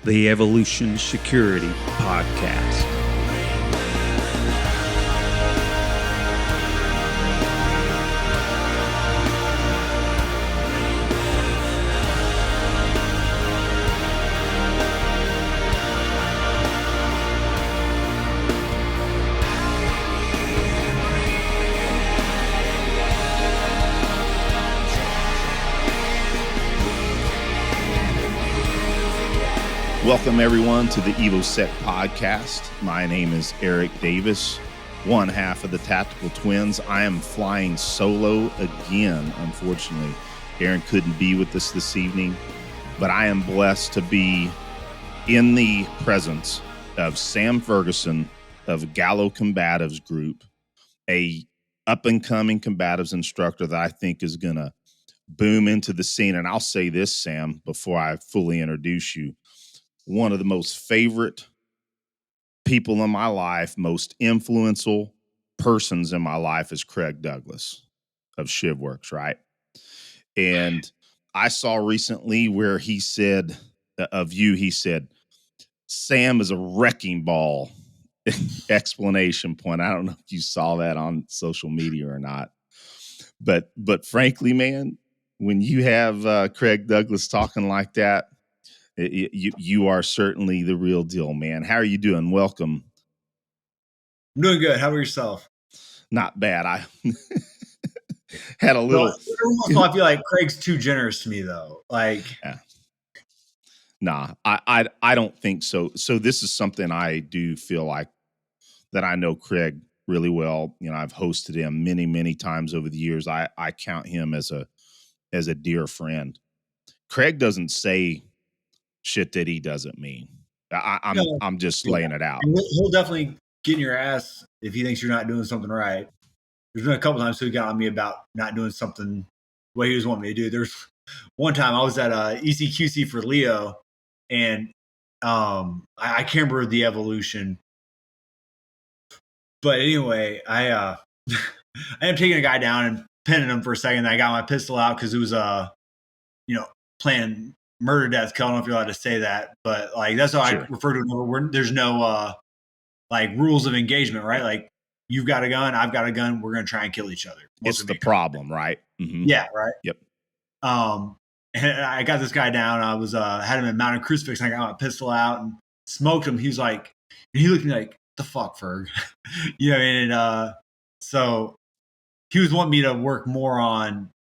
the Evolution Security Podcast. Welcome, everyone, to the EvoSec podcast. My name is Eric Davis, one half of the Tactical Twins. I am flying solo again, unfortunately. Aaron couldn't be with us this evening, but I am blessed to be in the presence of Sam Ferguson of Galo Combatives Group, a up-and-coming combatives instructor that I think is going to boom into the scene. And I'll say this, Sam, before I fully introduce you. One of the most favorite people in my life, most influential persons in my life is Craig Douglas of ShivWorks, right? And I saw recently where he said of you, he said, Sam is a wrecking ball, explanation point. I don't know if you saw that on social media or not. But frankly, man, when you have Craig Douglas talking like that, you are certainly the real deal, man. How are you doing? Welcome. I'm doing good. How about yourself? Not bad. I had a little. Well, I feel like Craig's too generous to me, though. Like, yeah. Nah, I don't think so. So this is something I do feel like that I know Craig really well. You know, I've hosted him many times over the years. I count him as a dear friend. Craig doesn't say shit that he doesn't mean. I'm just laying it out. He'll definitely get in your ass if he thinks you're not doing something right. There's been a couple times he got on me about not doing something the way he was wanting me to do. There's one time I was at ECQC for Leo, and I can't remember the evolution. But anyway, I ended up taking a guy down and pinning him for a second. I got my pistol out because it was playing murder, death, kill. I don't know if you're allowed to say that, but like that's how Sure. I refer to it. There's no like rules of engagement, right? Like you've got a gun, I've got a gun. We're going to try and kill each other. It's the problem, right? Mm-hmm. Yeah, right. Yep. And I got this guy down. I was had him in mounted crucifix. And I got my pistol out and smoked him. He was like, and he looked at me like, "The fuck, Ferg," you know what I mean? And so he was wanting me to work more on,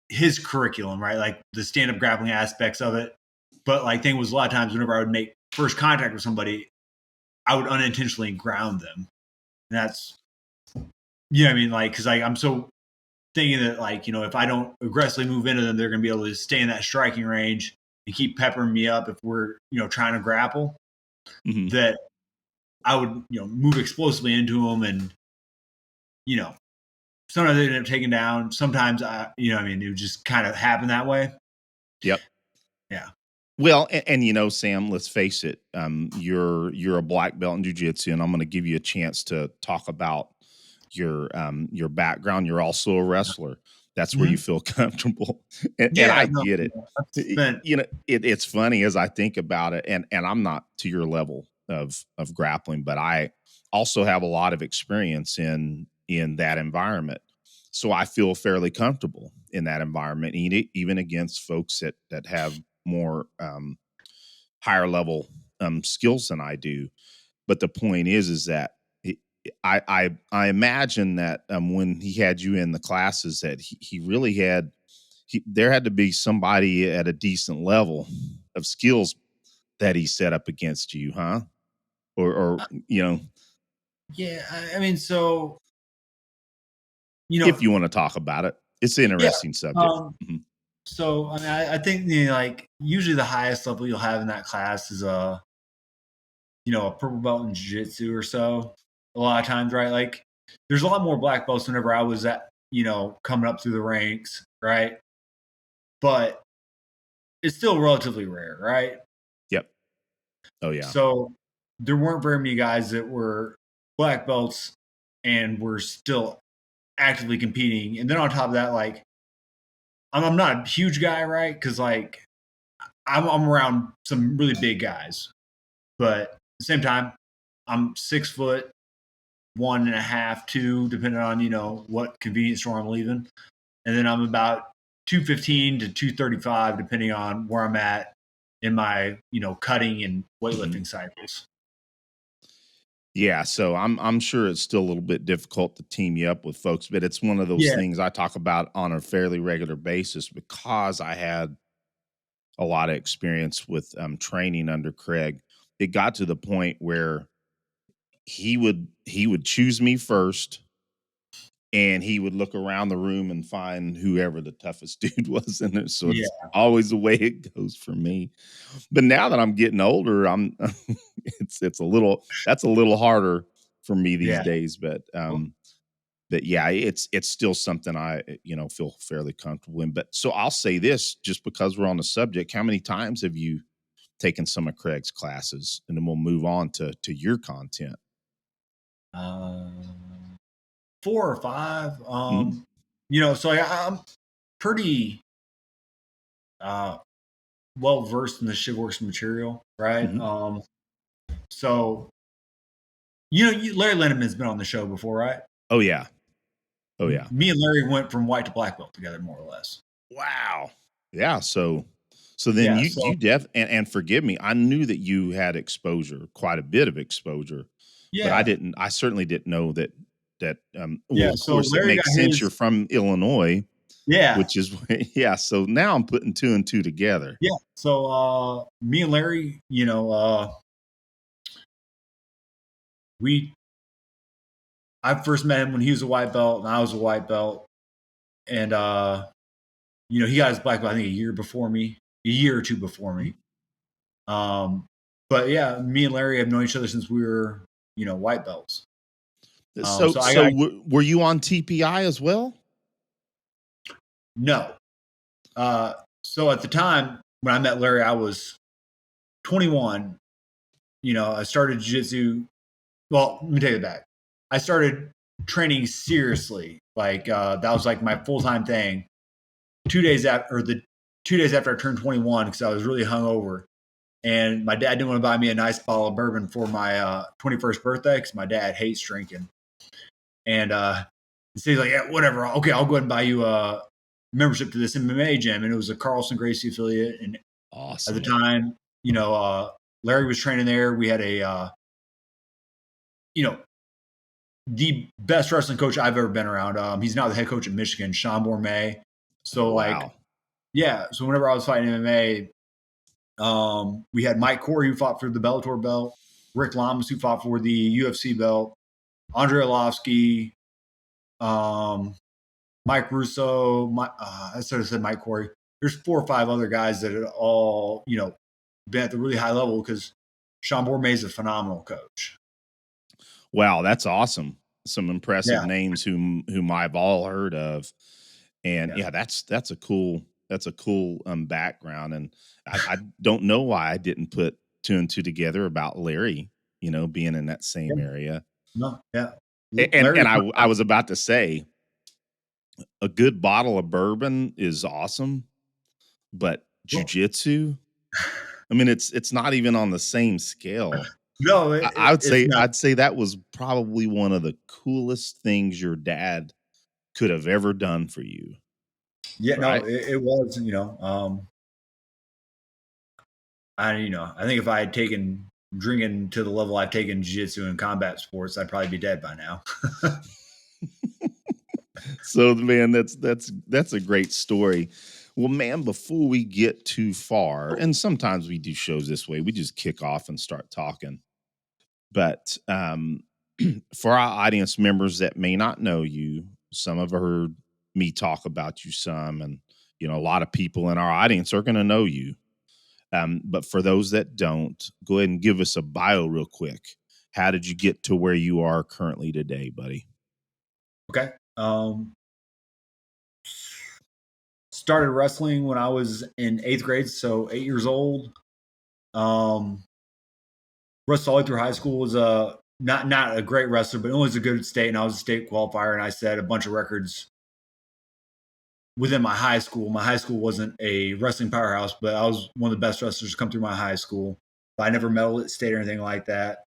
his curriculum, right? Like the stand-up grappling aspects of it. But like thing was a lot of times whenever I would make first contact with somebody, I would unintentionally ground them. And that's, I mean? Like, cause I'm so thinking that like, if I don't aggressively move into them, they're going to be able to stay in that striking range and keep peppering me up if we're, trying to grapple, that I would, move explosively into them and, sometimes they end up taking down. Sometimes, it would just kind of happen that way. Yep. Yeah. Well, and Sam, let's face it. You're a black belt in jiu-jitsu, and I'm going to give you a chance to talk about your background. You're also a wrestler. That's where you feel comfortable, and I get it. It's funny as I think about it, and I'm not to your level of grappling, but I also have a lot of experience in that environment. So I feel fairly comfortable in that environment, even against folks that have more higher level skills than I do. But the point is that I imagine that when he had you in the classes that he really had, there had to be somebody at a decent level of skills that he set up against you, huh? Or Yeah, I mean, so if you want to talk about it, it's an interesting subject. So I mean, I think like usually the highest level you'll have in that class is a purple belt in jiu-jitsu or so. A lot of times, right? Like there's a lot more black belts whenever I was at coming up through the ranks, right? But it's still relatively rare, right? Yep. Oh yeah. So there weren't very many guys that were black belts and were still actively competing. And then on top of that, like I'm not a huge guy, right? Because like I'm around some really big guys, but at the same time, I'm 6 foot 1.5, 2, depending on what convenience store I'm leaving, and then I'm about 215 to 235, depending on where I'm at in my cutting and Mhm. weightlifting cycles. Yeah, so I'm sure it's still a little bit difficult to team you up with folks, but it's one of those Yeah, things I talk about on a fairly regular basis because I had a lot of experience with training under Craig. It got to the point where he would choose me first, and he would look around the room and find whoever the toughest dude was in there. So yeah, it's always the way it goes for me. But now that I'm getting older, I'm it's a little that's a little harder for me these yeah. days. But yeah, it's still something I feel fairly comfortable in. But so I'll say this, just because we're on the subject, how many times have you taken some of Craig's classes? And then we'll move on to your content. Um, 4 or 5. Mhm, So I'm pretty uh, well versed in the shivworks material, right? mhm. So Larry Lindeman's been on the show before, right? Oh yeah. Oh yeah. Me and Larry went from white to black belt together, more or less. Wow. Yeah, so then Yeah. you and forgive me, I knew that you had exposure, quite a bit of exposure, but Yeah, I certainly didn't know well, yeah. of So course, it Larry got makes sense, you're his. from Illinois, Yeah, which is yeah, so now I'm putting 2 and 2 together. yeah. So me and Larry, we I first met him when he was a white belt and I was a white belt, and he got his black belt I think a year or two before Mhm. me. Um, but yeah, me and Larry have known each other since we were white belts. So So I so got were you on TPI as well? no. Uh, so at the time when I met Larry, I was 21. I started jiu-jitsu. Well, let me take it back. I started training seriously. Like that was like my full-time thing. 2 days after I turned 21, because I was really hungover. And my dad didn't want to buy me a nice bottle of bourbon for my 21st birthday because my dad hates drinking. And so he's like, yeah, whatever. Okay, I'll go ahead and buy you a membership to this MMA gym. And it was a Carlson Gracie affiliate. And at the Awesome. time, Larry was training there. We had you know, the best wrestling coach I've ever been around. He's now the head coach at Michigan, Sean Bourmet. Oh, So like, wow. yeah. So whenever I was fighting MMA, we had Mike Corey who fought for the Bellator belt, Rick Lamas who fought for the UFC belt, Andre Arlovsky, um, Mike Russo. I sort of said Mike Corey. There's 4 or 5 other guys that had all been at the really high level because Sean Bourmet is a phenomenal coach. Wow, that's awesome. Some impressive Yeah, names whom I've all heard of. And yeah, yeah, that's a cool background. And I don't know why I didn't put 2 and 2 together about Larry, being in that yeah. same area. No, yeah. And Larry's I was about to say a good bottle of bourbon is awesome, but jujitsu, I mean, it's not even on the same scale. no, I would it's say not. I'd say that was probably one of the coolest things your dad could have ever done for you, Yeah, no, right? it was. I think if I had taken drinking to the level I've taken jiu-jitsu and combat sports, I'd probably be dead by now. So, man, that's a great story. Well, man, before we get too far, and sometimes we do shows this way, we just kick off and start talking. But for our audience members that may not know you, some have heard me talk about you some, and a lot of people in our audience are going to know you. But for those that don't, go ahead and give us a bio real quick. How did you get to where you are currently today, buddy? Okay. Started wrestling when I was in 8th grade, so 8 years old. Um, wrestled all the way through high school. Was not a great wrestler, but only was a good state, and I was a state qualifier, and I set a bunch of records within my high school. My high school wasn't a wrestling powerhouse, but I was one of the best wrestlers to come through my high school. But I never medaled at state or anything like that.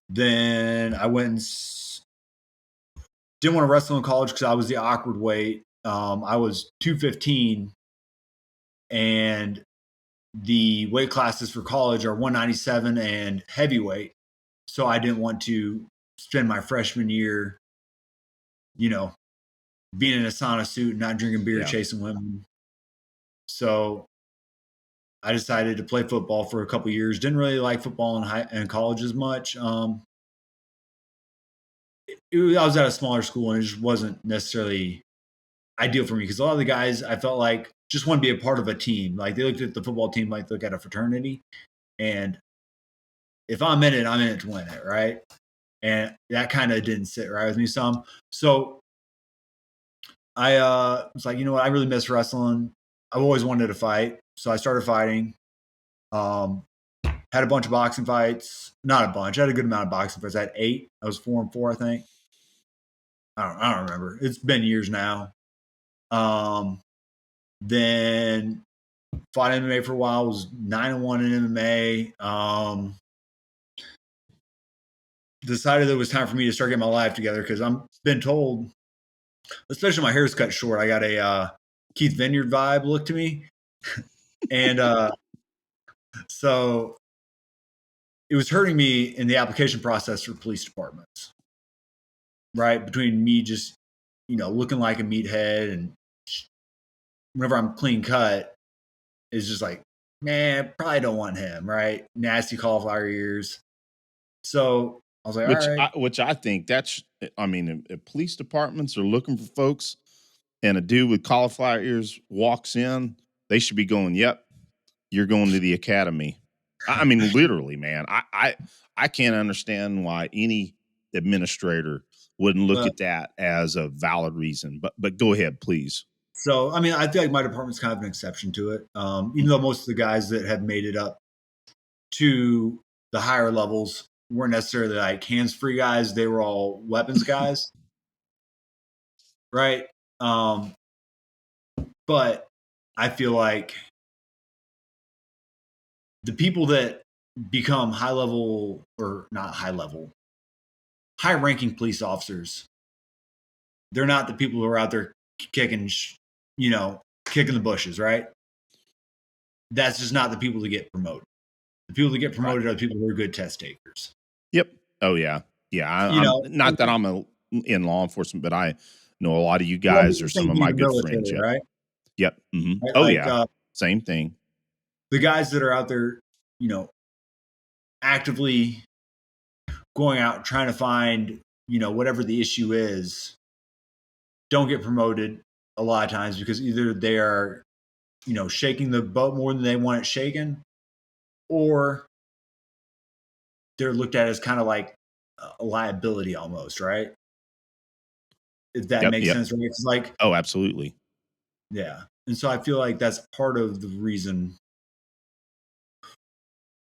Then I went and didn't want to wrestle in college because I was the awkward weight. I was 215, and the weight classes for college are 197 and heavyweight. So I didn't want to spend my freshman year, being in a sauna suit and not drinking beer, chasing women. So I decided to play football for a couple of years. Didn't really like football in college as much. I was at a smaller school, and it just wasn't necessarily ideal for me because a lot of the guys I felt like just want to be a part of a team. Like they looked at the football team like they look at a fraternity, and if I'm in it to win it, right? And that kind of didn't sit right with me some. So I was like, you know what? I really miss wrestling. I've always wanted to fight, so I started fighting. Had a bunch of boxing fights. Not a bunch. I had a good amount of boxing fights. I had 8. I was 4-4, I think. I don't remember. It's been years now. Then fought MMA for a while. Was 9-1 in MMA. Decided that it was time for me to start getting my life together because I'm been told, especially my hair's cut short, I got a Keith Vineyard vibe look to me, and so it was hurting me in the application process for police departments. Right between me just looking like a meathead, and whenever I'm clean cut, it's just like, man, probably don't want him. Right, nasty cauliflower ears. So I was like, all right. Which I think if police departments are looking for folks and a dude with cauliflower ears walks in, they should be going, yep, you're going to the academy. I mean, literally, man. I can't understand why any administrator wouldn't look at that as a valid reason. But go ahead, please. So, I mean, I feel like my department's kind of an exception to it. Even though most of the guys that have made it up to the higher levels weren't necessarily like hands-free guys. They were all weapons guys. Right. But I feel like the people that become high-level, or not high-level, high-ranking police officers, they're not the people who are out there kicking the bushes, right? That's just not the people that get promoted. The people that get promoted are the people who are good test takers. Yep. Oh yeah. Yeah. Not that I'm in law enforcement, but I know a lot of you guys are some of my good friends. Yep. Right. Yep. Mm-hmm. Right? Oh yeah. Same thing. The guys that are out there, actively going out trying to find, whatever the issue is, don't get promoted a lot of times because either they are, shaking the boat more than they want it shaken, or they're looked at as kind of like a liability almost, right? If that makes sense, right? It's like, oh, absolutely. Yeah. And so I feel like that's part of the reason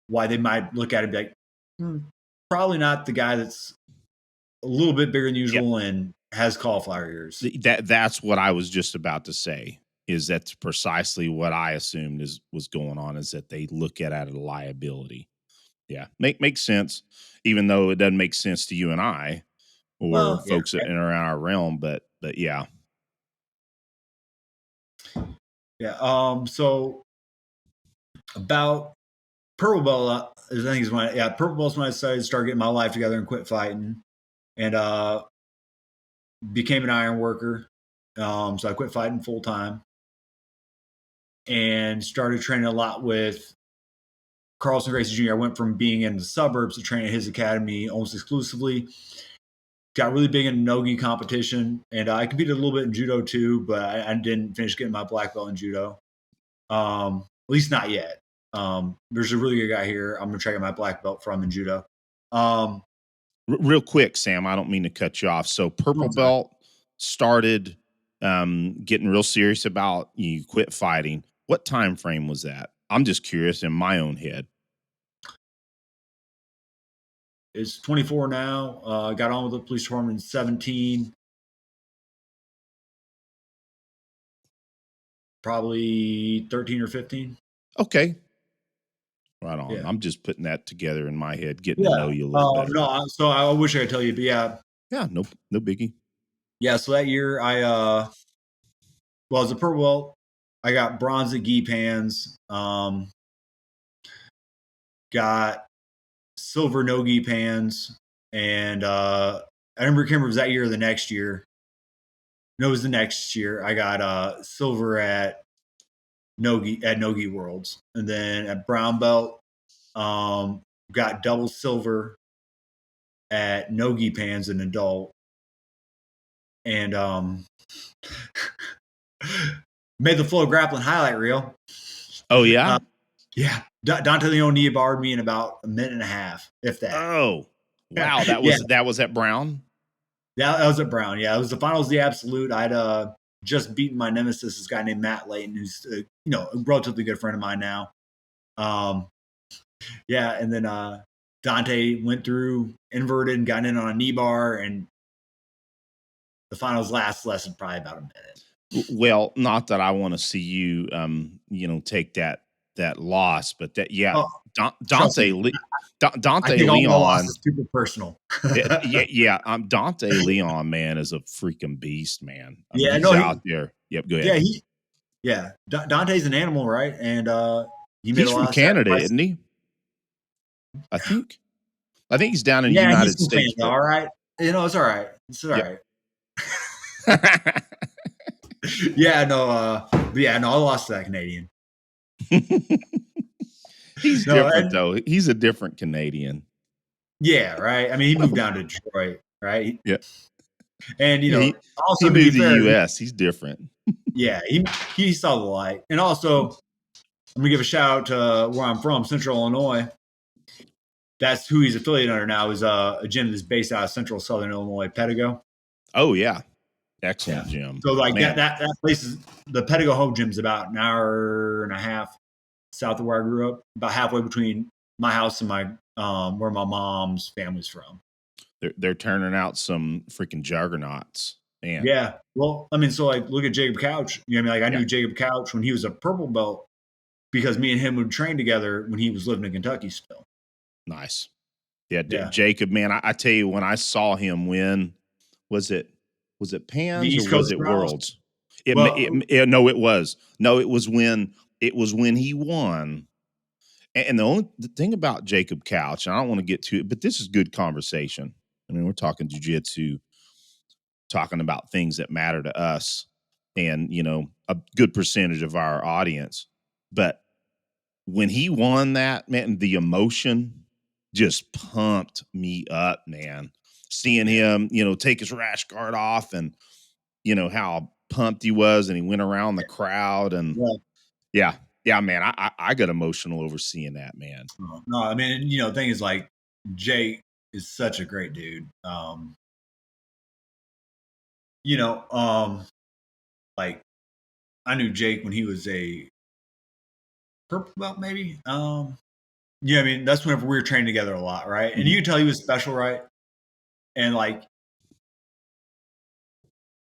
why they might look at it and be like, probably not the guy that's a little bit bigger than usual and has cauliflower ears. That's what I was just about to say, is that's precisely what I assumed was going on, is that they look at it as a liability. Yeah. Makes sense, even though it doesn't make sense to you and I or folks that are in our realm, but yeah. Yeah. So about purple belt, I think is when purple belt's when I decided to start getting my life together and quit fighting, and became an iron worker. So I quit fighting full time and started training a lot with Carlson Gracie Jr. I went from being in the suburbs to training at his academy almost exclusively. Got really big in no-gi competition, and I competed a little bit in judo too, but I didn't finish getting my black belt in judo. At least not yet. There's a really good guy here I'm going to try to get my black belt from in judo. Real quick, Sam, I don't mean to cut you off. So purple belt started getting real serious about you quit fighting. What time frame was that? I'm just curious in my own head. It's 24 now. Got on with the police department in 17. probably 13 or 15. Okay. Right on. Yeah. I'm just putting that together in my head, getting to Yeah. know you a little better. No, so I wish I could tell you, but yeah. Yeah, no biggie. Yeah, so that year as a purple belt, I got bronze at gi pans, got silver no gi pans, and I remember it was that year or the next year. No, it was the next year. I got silver at Nogi Worlds, and then at brown belt, got double silver at Nogi pans an adult, and made the flow grappling highlight reel. Oh yeah. Yeah, Dante Leone knee barred me in about a minute and a half, if that. Oh wow, that was at Brown. Yeah, that was at Brown. Yeah, it was the finals of the absolute. I'd just beaten my nemesis, this guy named Matt Layton, who's a relatively good friend of mine now. Yeah, and then Dante went through inverted and got in on a knee bar, and the finals lasted probably about a minute. Well, not that I want to see you, take that loss, but that Dante Leon is super personal. Dante Leon, man, is a freaking beast, man. He's out there. Yep, go ahead. Dante's an animal, right? And he's from Canada, isn't he? I think he's down in the United States. Canada, all right, it's all right. It's all right. I lost to that Canadian. He's different though. He's a different Canadian. Yeah, right. I mean, he moved down to Detroit, right? Yeah. And he moved to the U.S. He's different. Yeah, he saw the light. And also, I'm gonna give a shout out to where I'm from, Central Illinois. That's who he's affiliated under now. Is a gym that's based out of Central Southern Illinois, Pedigo. Oh yeah, excellent gym. So like that place is the Pedigo home gym's about an hour and a half south of where I grew up, about halfway between my house and my where my mom's family's from. They're turning out some freaking juggernauts. Man. Yeah. Well, I mean, so like look at Jacob Couch. I knew Jacob Couch when he was a purple belt because me and him would train together when he was living in Kentucky still. Nice. Yeah. Jacob, man, I tell you, when I saw him win, was it Pans or was it Worlds? It was when he won. And the thing about Jacob Couch, and I don't want to get to it, but this is good conversation. I mean, we're talking jiu-jitsu, talking about things that matter to us and, a good percentage of our audience. But when he won that, man, the emotion just pumped me up, man. Seeing him, take his rash guard off and, how pumped he was and he went around the crowd and yeah, man, I got emotional over seeing that, man. No, I mean, the thing is like Jake is such a great dude. Like I knew Jake when he was a purple belt, maybe. I mean, that's whenever we were training together a lot, right? Mm-hmm. And you could tell he was special, right? And like,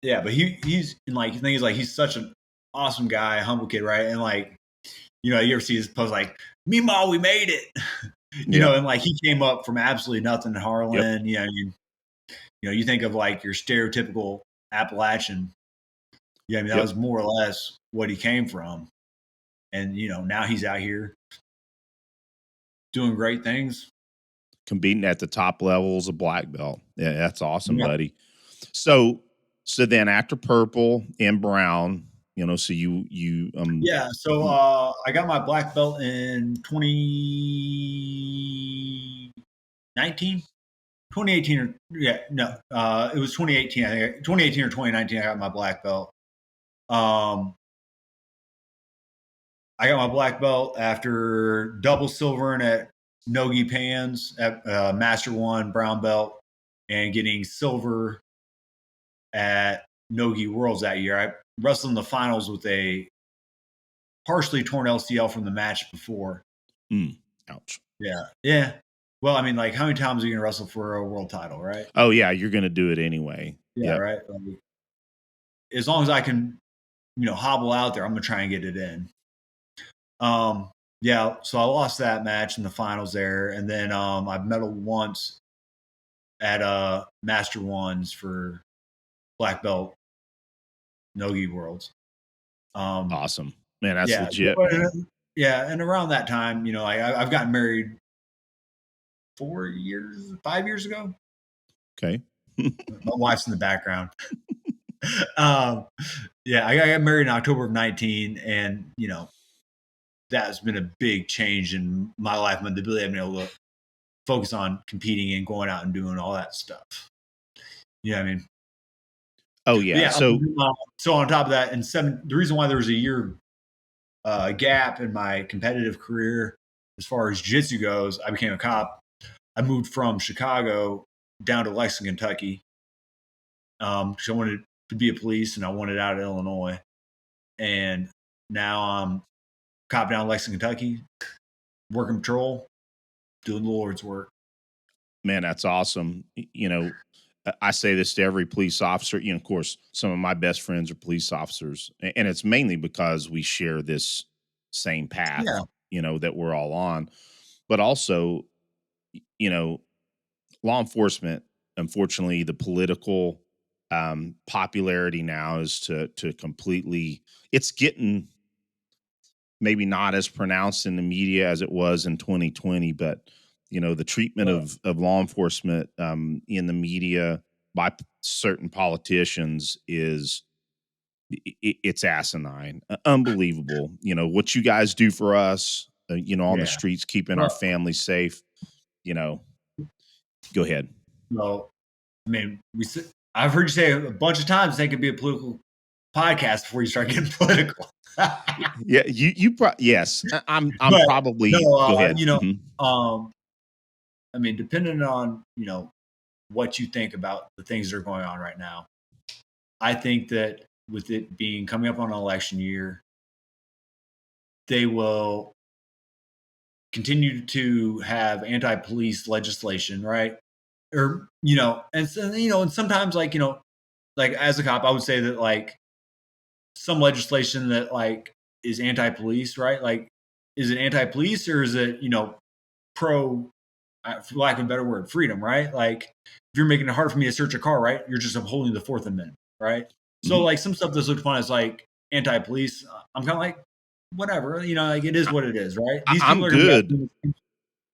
yeah, but he's and like the thing is like he's such an awesome guy, humble kid, right? And like, you ever see his post like, "Meemaw, we made it," and like he came up from absolutely nothing in Harlan. Yep. You think of like your stereotypical Appalachian. Yeah, I mean that was more or less what he came from, and now he's out here doing great things, competing at the top levels of black belt. Yeah, that's awesome, buddy. So then after purple and brown, so you So I got my black belt in 2019. 2018 or it was 2018. I think 2018 or 2019. I got my black belt. I got my black belt after double silvering at Nogi Pans at Master One brown belt and getting silver at Nogi Worlds that year. I wrestled in the finals with a partially torn LCL from the match before. Ouch. Yeah. Well, I mean, like, how many times are you going to wrestle for a world title, right? Oh, yeah, you're going to do it anyway. Yeah, right? Like, as long as I can hobble out there. I'm gonna try and get it in. Yeah, so I lost that match in the finals there, and then I've medaled once at Master Ones for black belt Nogi Worlds. Awesome, man. That's Yeah, legit, man. yeah, and around that time, I've gotten married 5 years ago. Okay. My wife's in the background. Yeah, I got married in October of 19, and that's been a big change in my life. My ability, I've been able to focus on competing and going out and doing all that stuff. You know what I mean? Oh But yeah. yeah. So So on top of that, the reason why there was a year gap in my competitive career as far as jiu-jitsu goes, I became a cop. I moved from Chicago down to Lexington, Kentucky, because I wanted to be a police and I wanted out of Illinois. And now I'm cop down in Lexington, Kentucky, working patrol, doing the Lord's work. man, that's awesome. I say this to every police officer. Of course, some of my best friends are police officers, and it's mainly because we share this same path, Yeah. That we're all on. But also, law enforcement, unfortunately, the political popularity now is to completely. It's getting maybe not as pronounced in the media as it was in 2020, but the treatment of law enforcement in the media by certain politicians is it's asinine, unbelievable. What you guys do for us, on the Yeah. streets, keeping our Well, families safe. Go ahead. well, I mean, I've heard you say a bunch of times they could be a political podcast before you start getting political. Yeah, yes. I'm But probably no, go ahead. Mhm. I mean, depending on what you think about the things that are going on right now, I think that with it being coming up on an election year, they will continue to have anti-police legislation, right? Or and so, and sometimes like as a cop, I would say that like some legislation that like is anti-police, right? Like, is it anti-police or is it pro, for lack of a better word, freedom, right? Like, if you're making it hard for me to search a car, right? You're just upholding the Fourth Amendment, right? So Mhm. like some stuff that's looked upon as like anti-police, I'm kind of like whatever, like it is what it is, right? These I'm people are going to good. be,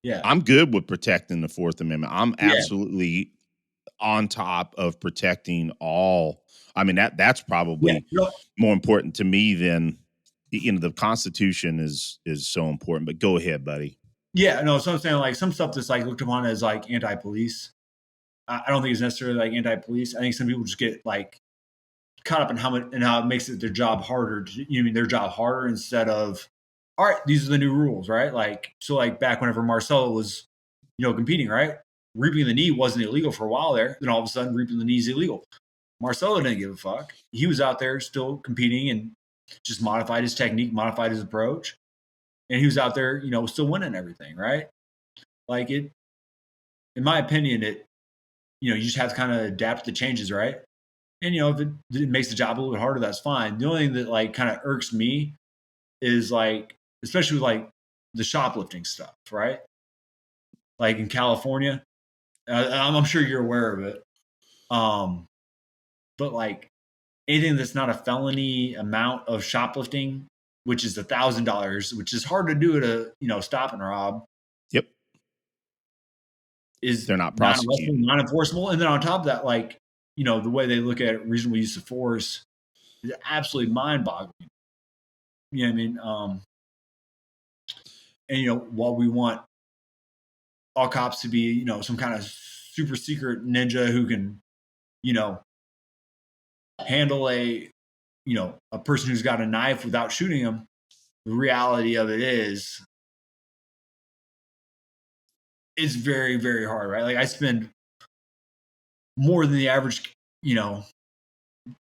yeah, I'm good with protecting the Fourth Amendment. I'm yeah, absolutely on top of protecting all. I mean, that's yeah. probably more important to me than the Constitution is so important. But go ahead, buddy. Yeah, no. So I'm saying like some stuff that's like looked upon as like anti-police. I don't think it's necessarily like anti-police. I think some people just get like caught up in how it makes it their job harder. Their job harder instead of, all right, these are the new rules, right? Like so, like back whenever Marcelo was, competing, right? Reaping the knee wasn't illegal for a while there. Then all of a sudden, reaping the knee is illegal. Marcelo didn't give a fuck. He was out there still competing and just modified his technique, modified his approach, and he was out there, still winning everything, right? Like it, in my opinion, you just have to kind of adapt to the changes, right? And if it makes the job a little bit harder, that's fine. The only thing that like kind of irks me is like, especially with like the shoplifting stuff, right? Like in California, I'm sure you're aware of it. But like anything that's not a felony amount of shoplifting, which is $1,000, which is hard to do at a stop and rob, Yep, is they're not non-arrestable, prosecuting. non-enforceable. And then on top of that, like the way they look at reasonable use of force is absolutely mind-boggling. You know what I mean? And while we want all cops to be, some kind of super secret ninja who can, you know, handle a person who's got a knife without shooting them, the reality of it is it's very, very hard, right? Like I spend more than the average,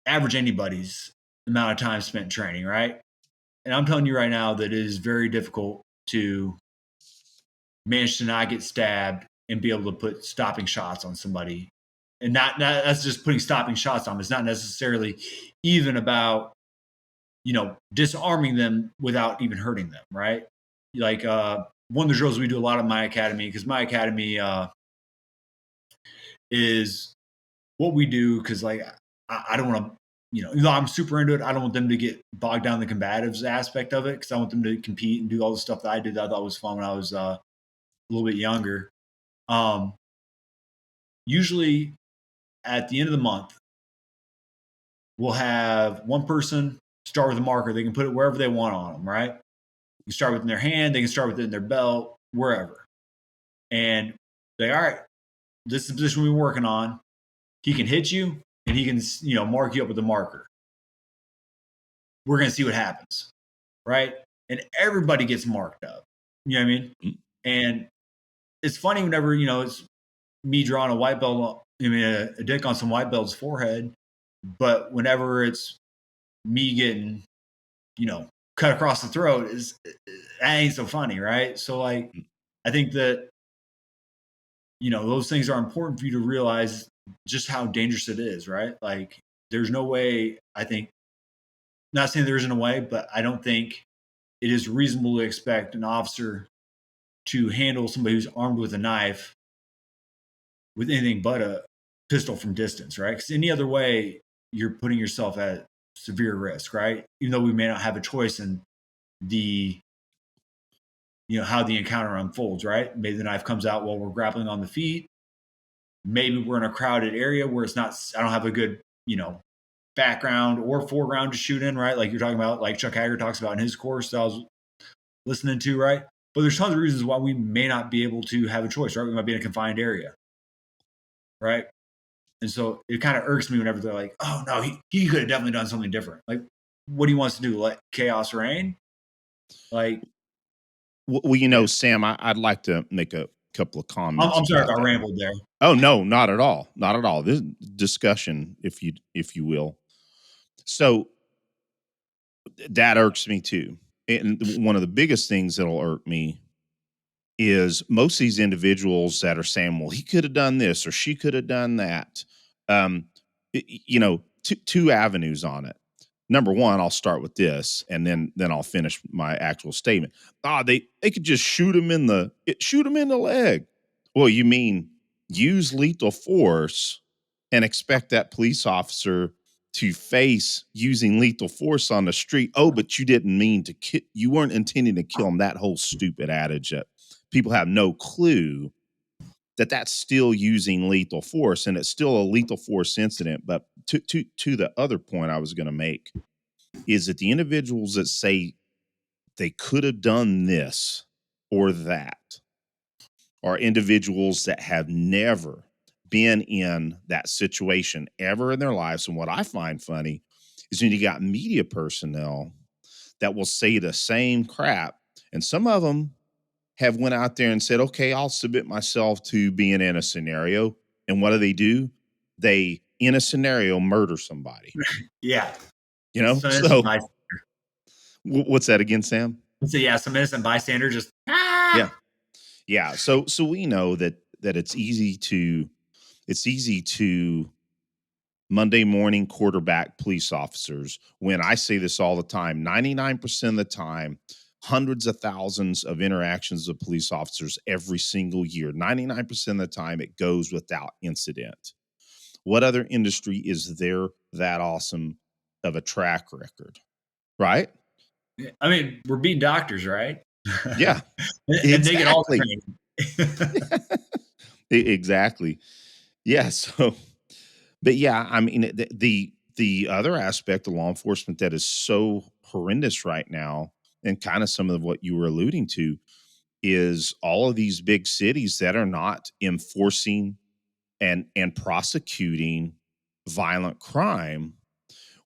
average anybody's amount of time spent training, right? And I'm telling you right now that it is very difficult to manage to not get stabbed and be able to put stopping shots on somebody. And not that's just putting stopping shots on. It's not necessarily even about disarming them without even hurting them, right? Like one of the drills we do a lot in my academy, because my academy is what we do, because like I don't want to, even though I'm super into it, I don't want them to get bogged down in the combatives aspect of it, because I want them to compete and do all the stuff that I did that I thought was fun when I was a little bit younger. Usually at the end of the month, we'll have one person start with a marker. They can put it wherever they want on them, right? You can start with in their hand, they can start with it in their belt, wherever. And they, all right, this is the position we're working on. He can hit you and he can, mark you up with a marker. We're going to see what happens, right? And everybody gets marked up. You know what I mean? Mm-hmm. And it's funny whenever, it's me drawing a white belt, a dick on some white belt's forehead. But whenever it's me getting, cut across the throat, that ain't so funny, right? So like, I think that, those things are important for you to realize just how dangerous it is, right? Like, there's no way, I think, not saying there isn't a way, but I don't think it is reasonable to expect an officer to handle somebody who's armed with a knife with anything but a pistol from distance, right? Because any other way, you're putting yourself at severe risk, right? Even though we may not have a choice in the, how the encounter unfolds, right? Maybe the knife comes out while we're grappling on the feet. Maybe we're in a crowded area where it's not, I don't have a good, background or foreground to shoot in, right? Like you're talking about, like Chuck Hager talks about in his course that I was listening to, right? But there's tons of reasons why we may not be able to have a choice, right? We might be in a confined area, right? And so it kind of irks me whenever they're like, oh, no, he could have definitely done something different. Like, what do he wants to do? Let chaos reign? Like, well, Sam, I'd like to make a couple of comments. I'm sorry if I rambled there. Oh, no, not at all. Not at all. This discussion, if you will. So that irks me too. And one of the biggest things that'll irk me is most of these individuals that are saying, well, he could have done this or she could have done that. Two avenues on it. Number one, I'll start with this, and then I'll finish my actual statement. They could just shoot him in the leg. Well, you mean use lethal force and expect that police officer to face using lethal force on the street? Oh, but you didn't mean to you weren't intending to kill him. That whole stupid adage that people have no clue that that's still using lethal force, and it's still a lethal force incident. But to the other point I was going to make is that the individuals that say they could have done this or that are individuals that have never been in that situation ever in their lives. And what I find funny is when you got media personnel that will say the same crap, and some of them have went out there and said, okay, I'll submit myself to being in a scenario. And what do? They, in a scenario, murder somebody. Yeah. So what's that again, Sam? So yeah, some innocent bystander just, Yeah. So we know that it's easy to Monday morning quarterback police officers. When I say this all the time, 99% of the time, hundreds of thousands of interactions with police officers every single year. 99% of the time, it goes without incident. What other industry is there that awesome of a track record? Right? I mean, we're being doctors, right? Yeah. And they get all Exactly. Yeah. So, but yeah, I mean, the other aspect of law enforcement that is so horrendous right now, and kind of some of what you were alluding to, is all of these big cities that are not enforcing and prosecuting violent crime.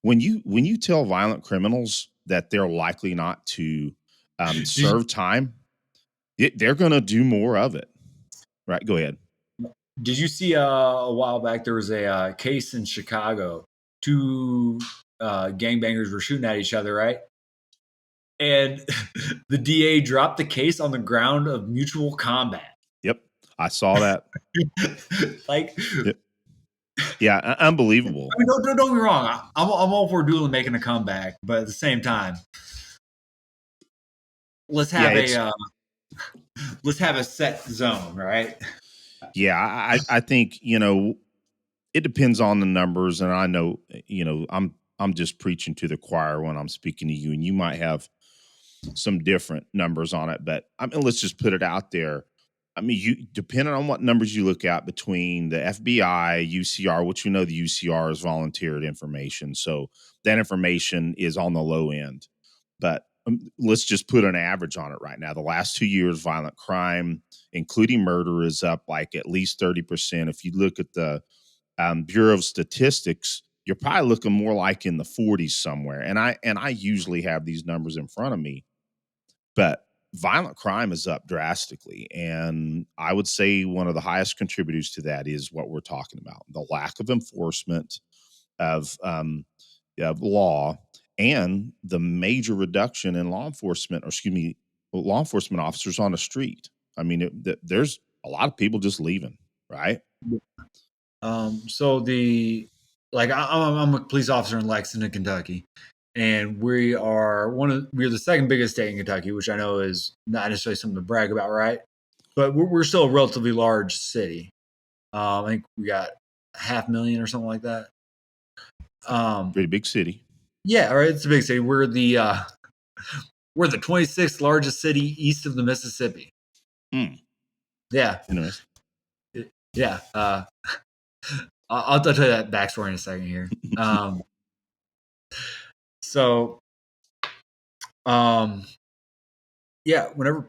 When you tell violent criminals that they're likely not to serve time, they're going to do more of it. Right? Go ahead. Did you see a while back there was a case in Chicago? Two gangbangers were shooting at each other, right? And the DA dropped the case on the ground of mutual combat. Yep, I saw that. Like, yep. Yeah, unbelievable. I mean, don't get me wrong. I'm all for dueling making a comeback, but at the same time, let's Yeah, have it's a let's have a set zone, right? yeah. I think it depends on the numbers, and I know I'm just preaching to the choir when I'm speaking to you, and you might have some different numbers on it, but I mean, let's just put it out there. I mean, you depending on what numbers you look at between the FBI, UCR, which we know the UCR is volunteered information, so that information is on the low end. But let's just put an average on it right now. The last 2 years, violent crime, including murder, is up like at least 30%. If you look at the Bureau of Statistics, you're probably looking more like in the 40s somewhere. And I usually have these numbers in front of me, but violent crime is up drastically. And I would say one of the highest contributors to that is what we're talking about, the lack of enforcement of law and the major reduction in law enforcement officers on the street. I mean, there's a lot of people just leaving, right? So I'm a police officer in Lexington, Kentucky, and we're the second biggest state in Kentucky, which I know is not necessarily something to brag about, right? But we're still a relatively large city. I think we got 500,000 or something like that. Pretty big city. Yeah, all right, it's a big city. We're the 26th largest city east of the Mississippi. Yeah, Interesting. yeah. I'll tell you that backstory in a second here. So, yeah, whenever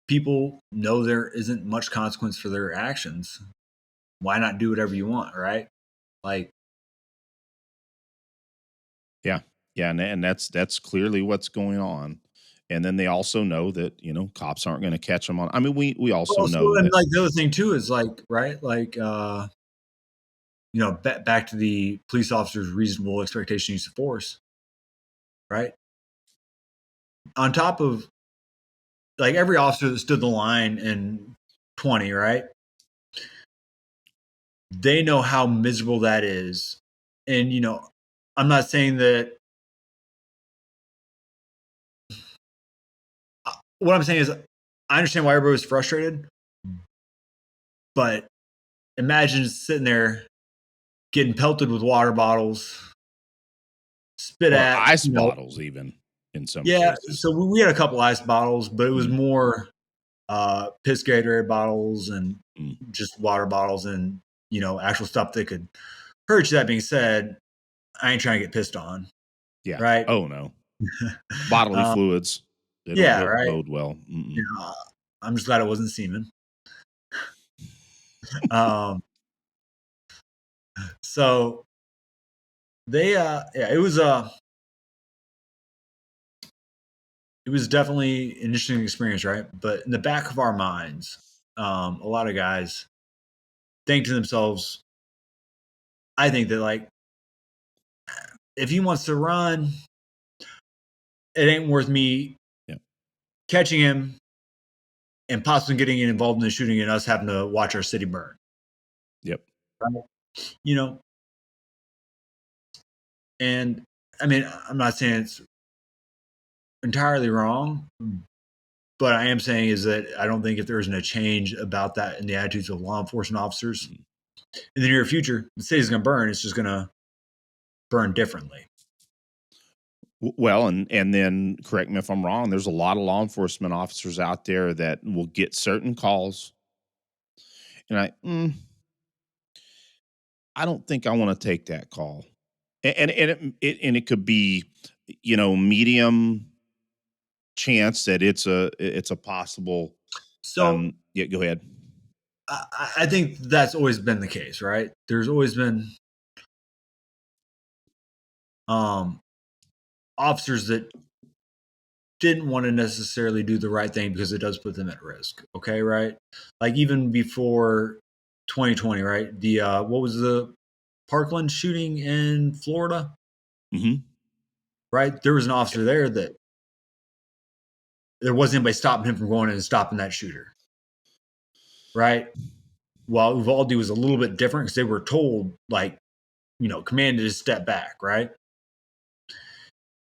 people know there isn't much consequence for their actions, why not do whatever you want, right? Like, Yeah, yeah, and that's clearly what's going on. And then they also know that cops aren't going to catch them on. I mean, we also also, know and that. like the other thing too is like, right, like, back to the police officer's reasonable expectation use of force, right? On top of like every officer that stood the line in 20, right? They know how miserable that is. And, I'm not saying that. What I'm saying is, I understand why everybody was frustrated, but imagine sitting there getting pelted with water bottles, spit Or at, ice bottles even in some yeah. cases. So we had a couple ice bottles, but it was Mm, more piss Gatorade bottles and mm. just water bottles and, actual stuff that could hurt you. That being said, I ain't trying to get pissed on, Yeah. right? Oh, no. Bodily um, fluids, they don't yeah, right. bode well. Mm-mm. Uh, I'm just glad it wasn't semen. Um, so yeah, it was definitely an interesting experience, right? But in the back of our minds, a lot of guys think to themselves, I think that like if he wants to run, it ain't worth me Yeah. catching him and possibly getting involved in the shooting and us having to watch our city burn. Yep. Right? You know, and I mean, I'm not saying it's entirely wrong, but I am saying is that I don't think if there isn't a change about that in the attitudes of law enforcement officers in the near future, the city's going to burn. It's just going to burn differently. Well, and then correct me if I'm wrong. There's a lot of law enforcement officers out there that will get certain calls, and I don't think I want to take that call. And it could be medium chance that it's a possible. So Yeah, go ahead. I think that's always been the case, right? There's always been officers that didn't want to necessarily do the right thing because it does put them at risk. Okay, right? Like even before 2020, right? The what was the Parkland shooting in Florida? Mm-hmm. Right? There was an officer there that there wasn't anybody stopping him from going in and stopping that shooter. Right? while Uvalde was a little bit different because they were told, like, commanded to step back, right?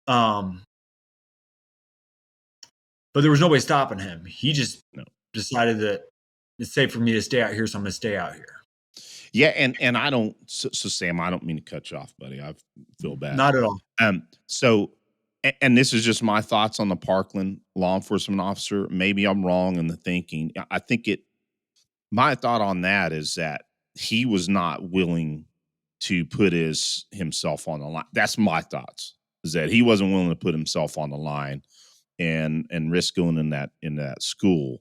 Um, but there was nobody stopping him. He just No. decided that it's safe for me to stay out here, so I'm going to stay out here. Yeah, and I don't. So, Sam, I don't mean to cut you off, buddy. I feel bad. Not at all. So, and this is just my thoughts on the Parkland law enforcement officer. Maybe I'm wrong in the thinking. I think it. My thought on that is that he was not willing to put himself on the line. That's my thoughts. Is that he wasn't willing to put himself on the line and risk going in that school.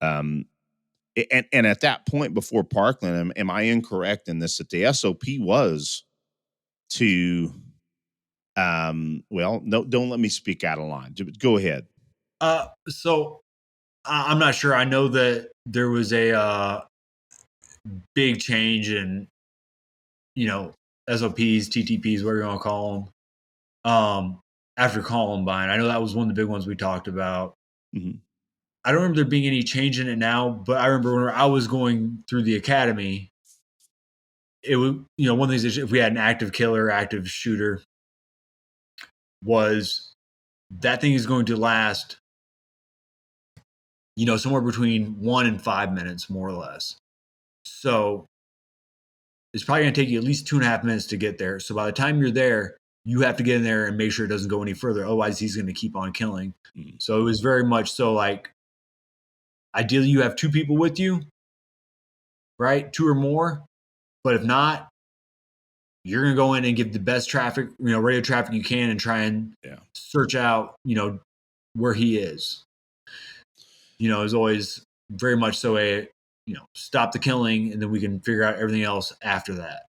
And at that point before Parkland, am I incorrect in this, that the SOP was to, well, no, don't let me speak out of line. Go ahead. So I'm not sure. I know that there was a big change in, SOPs, TTPs, whatever you want to call them. After Columbine, I know that was one of the big ones we talked about. Mm-hmm. I don't remember there being any change in it now, but I remember when I was going through the academy, it was, one of the things, if we had an active killer, active shooter, was that thing is going to last, somewhere between 1 and 5 minutes, more or less. So it's probably going to take you at least 2.5 minutes to get there. So by the time you're there, you have to get in there and make sure it doesn't go any further. Otherwise, he's going to keep on killing. Mm-hmm. So it was very much so, like, ideally you have 2 people with you, right? 2 or more. But if not, you're going to go in and give the best traffic, radio traffic you can, and try and search out, where he is. Is always very much so a, stop the killing, and then we can figure out everything else after that.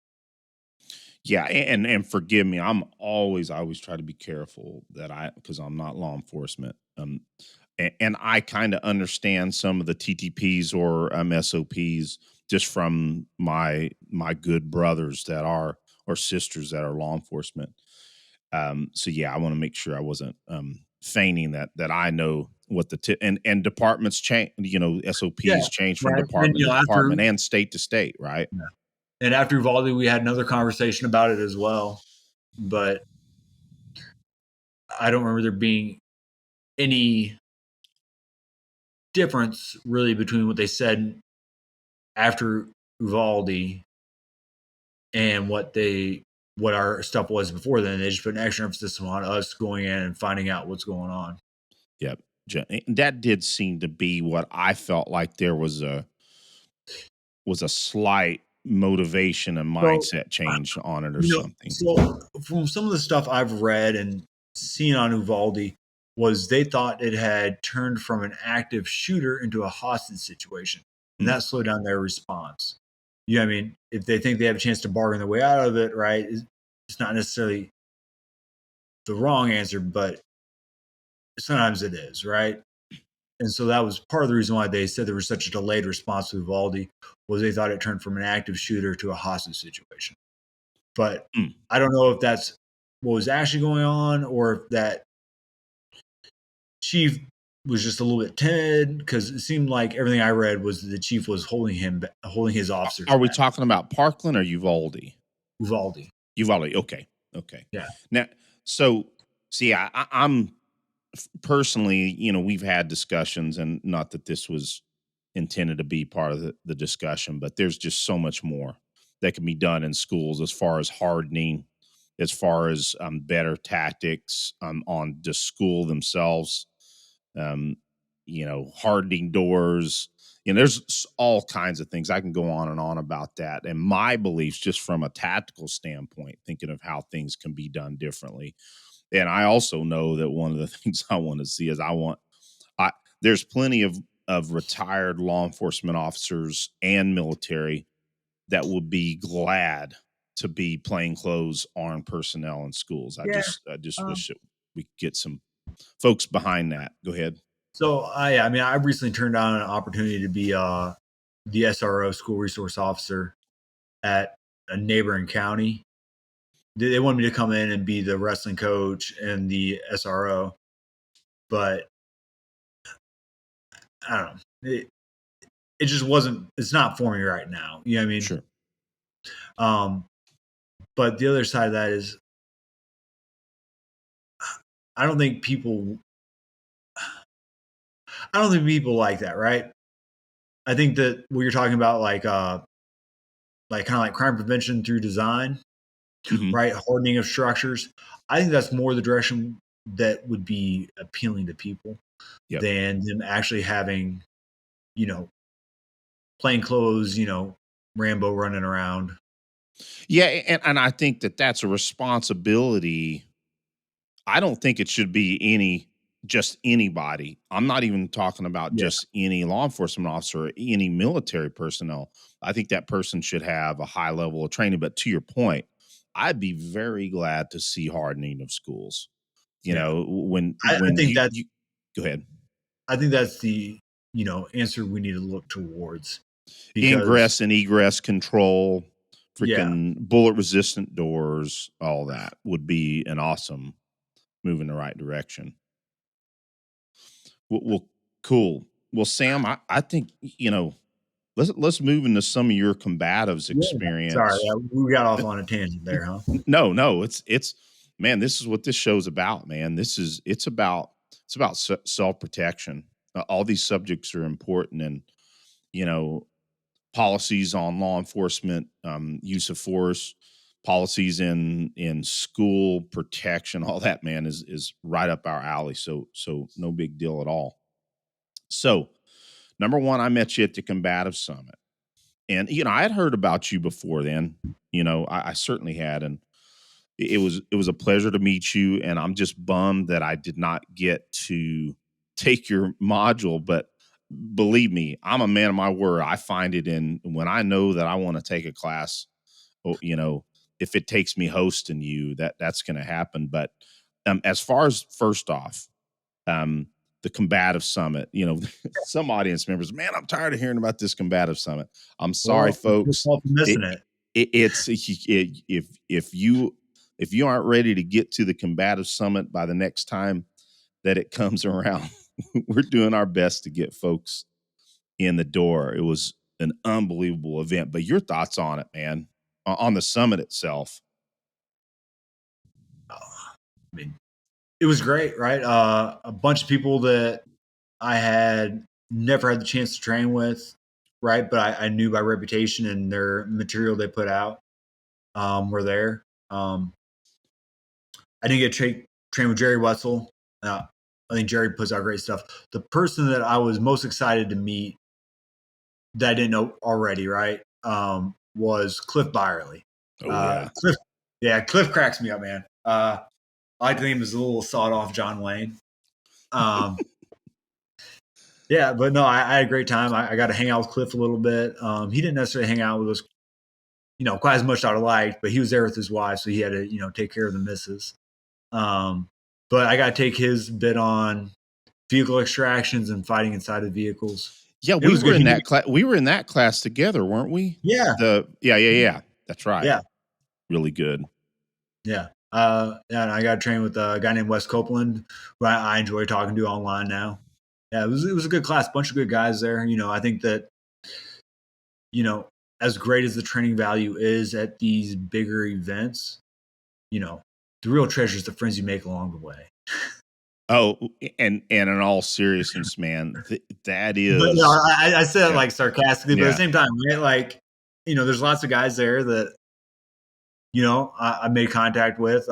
Yeah, and forgive me, I always try to be careful because I'm not law enforcement. And I kind of understand some of the TTPs or SOPs just from my good brothers that are, or sisters that are law enforcement. So yeah, I want to make sure I wasn't feigning that I know what and departments change. SOPs change from department to department and state to state, right? Yeah. And after Uvalde, we had another conversation about it as well, but I don't remember there being any difference really between what they said after Uvalde and what our stuff was before then. They just put an extra emphasis on us going in and finding out what's going on. Yep. That did seem to be what I felt like there was a slight motivation and mindset change on it or something. So from some of the stuff I've read and seen on Uvalde was they thought it had turned from an active shooter into a hostage situation. And that slowed down their response. I mean, if they think they have a chance to bargain their way out of it, right, it's not necessarily the wrong answer, but sometimes it is, right? And so that was part of the reason why they said there was such a delayed response to Uvalde, was they thought it turned from an active shooter to a hostage situation. But I don't know if that's what was actually going on, or if that chief was just a little bit timid, because it seemed like everything I read was that the chief was holding his officers. Are we talking about Parkland or Uvalde? Uvalde. Okay. Yeah. Now, so see, I'm personally, we've had discussions, and not that this was intended to be part of the discussion, but there's just so much more that can be done in schools as far as hardening, as far as better tactics on the school themselves, hardening doors. There's all kinds of things. I can go on and on about that. And my beliefs, just from a tactical standpoint, thinking of how things can be done differently. And I also know that one of the things I want to see is there's plenty of retired law enforcement officers and military that would be glad to be plainclothes armed personnel in schools. I just wish that we could get some folks behind that. Go ahead. So I recently turned down an opportunity to be the SRO, school resource officer, at a neighboring county. They wanted me to come in and be the wrestling coach and the SRO, but I don't know. it just wasn't. It's not for me right now. You know what I mean? Sure. But the other side of that is, I don't think people. I don't think people like that, right? I think that what you're talking about, like kind of like crime prevention through design, Mm-hmm. right? Hardening of structures. I think that's more the direction that would be appealing to people Yep. than them actually having, you know, plain clothes, Rambo running around. Yeah, and I think that that's a responsibility. I don't think it should be just anybody. I'm not even talking about Yeah, just any law enforcement officer or any military personnel. I think that person should have a high level of training. But to your point, I'd be very glad to see hardening of schools. You yeah. know, when I when think you go ahead. that's the answer we need to look towards because Ingress and egress control, yeah, freaking bullet resistant doors, all that would be an awesome move in the right direction. Well, cool. Well, Sam, I think let's move into some of your combatives yeah. Sorry, experience. we got off on a tangent there, huh? No, it's man. This is what this show's about, man. It's about self protection. All these subjects are important, and you know policies on law enforcement, use of force, policies in school protection, all that, man, is right up our alley. So no big deal at all. So number one, I met you at the Combative Summit, and I had heard about you before then. I certainly had, and it was a pleasure to meet you. And I'm just bummed that I did not get to take your module, but believe me, I'm a man of my word. I find it in when I know that I want to take a class. If it takes me hosting you, that's going to happen. But as far as first off, um, the Combative Summit, some audience members, man, I'm tired of hearing about this Combative Summit. I'm sorry, Well, it's your folks. fault for It, missing it. if you aren't ready to get to the Combative Summit by the next time that it comes around, we're doing our best to get folks in the door. It was an unbelievable event. But your thoughts on it, man, on the summit itself? I mean, it was great, right? A bunch of people that I had never had the chance to train with, right? But I knew by reputation and their material they put out were there. I didn't get to train with Jerry Wetzel. I think Jerry puts out great stuff. The person that I was most excited to meet that I didn't know already, right, was Cliff Byerly. Oh yeah. Cliff cracks me up, man. I like to think as a little sawed off John Wayne. Um, yeah, but no, I had a great time. I got to hang out with Cliff a little bit. He didn't necessarily hang out with us, quite as much as I'd have liked, but he was there with his wife, so he had to, take care of the missus. But I got to take his bit on vehicle extractions and fighting inside of vehicles. Yeah, It we was were good. in that class. We were in that class together, weren't we? Yeah, Yeah. That's right. yeah, Really good. yeah. And I got to train with a guy named Wes Copeland, who I enjoy talking to online now. Yeah, it was a good class, bunch of good guys there. I think that as great as the training value is at these bigger events, the real treasure is the friends you make along the way. Oh, and in all seriousness, man, that But is I said it yeah, like sarcastically, but at the yeah. same time, right? Like, there's lots of guys there that I made contact with.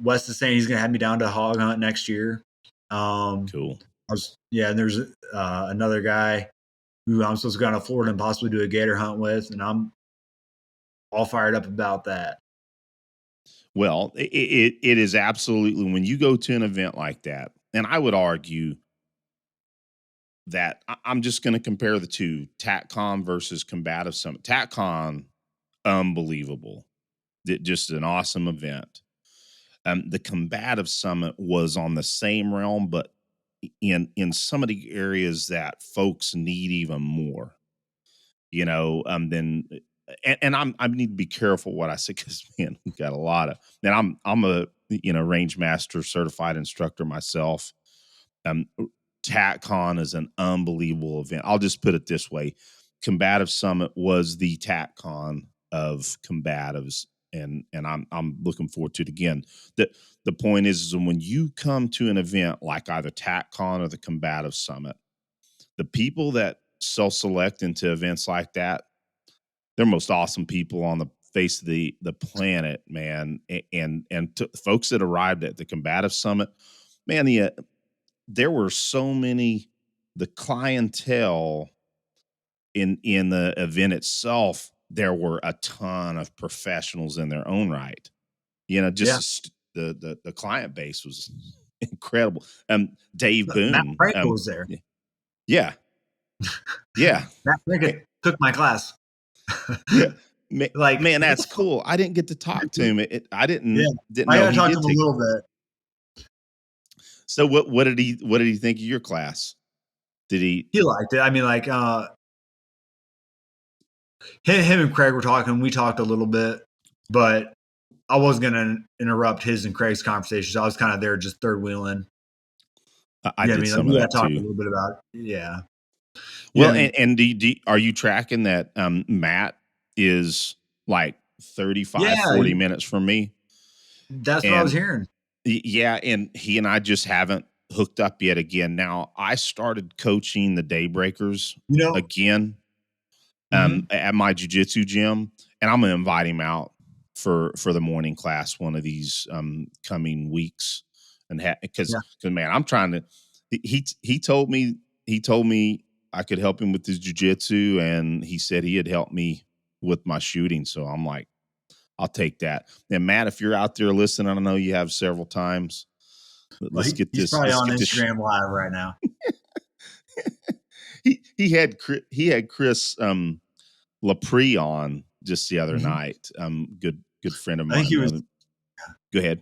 Wes is saying he's gonna have me down to hog hunt next year. Cool. And there's another guy who I'm supposed to go down to Florida and possibly do a gator hunt with, and I'm all fired up about that. Well, it is absolutely when you go to an event like that, and I would argue that I'm just going to compare the two, TACCON versus Combative Summit. TACCON, unbelievable, just an awesome event. The Combative Summit was on the same realm, but in some of the areas that folks need even more. Then and I need to be careful what I say because man, we got a lot of. And I'm a range master certified instructor myself. Um, TACCon is an unbelievable event. I'll just put it this way. Combative Summit was the TACCon of combatives. And I'm looking forward to it again. The point is when you come to an event like either TACCon or the Combative Summit, the people that self-select into events like that, they're most awesome people on the face of the planet, man. And folks that arrived at the Combative Summit, man, there were so many, the clientele in the event itself, there were a ton of professionals in their own right. Just the client base was incredible. Dave Matt Boone, Frankel was there. yeah, Matt Frankel took my class. Yeah, man, that's cool. I didn't get to talk to him. I didn't know I talked to him a little bit. So what did he think of your class? He liked it. I mean, like him and Craig were talking. We talked a little bit, but I wasn't going to interrupt his and Craig's conversations. I was kind of there just third wheeling. I did some of that too. Talked a little bit about it. Yeah. Well, and are you tracking that Matt is like 35, 40 minutes from me? That's what I was hearing. Yeah, and he and I just haven't hooked up yet again. Now, I started coaching the Daybreakers again at my jiu-jitsu gym, and I'm going to invite him out for the morning class one of these coming weeks. And because man, I'm trying to he told me I could help him with his jiu-jitsu, and he said he'd help me with my shooting. So I'm like, I'll take that. And Matt, if you're out there listening, I know you have several times. Let's get this. He's probably on Instagram Live right now. he had Chris Lapre on just the other night. Good friend of mine. I think he was. Go ahead.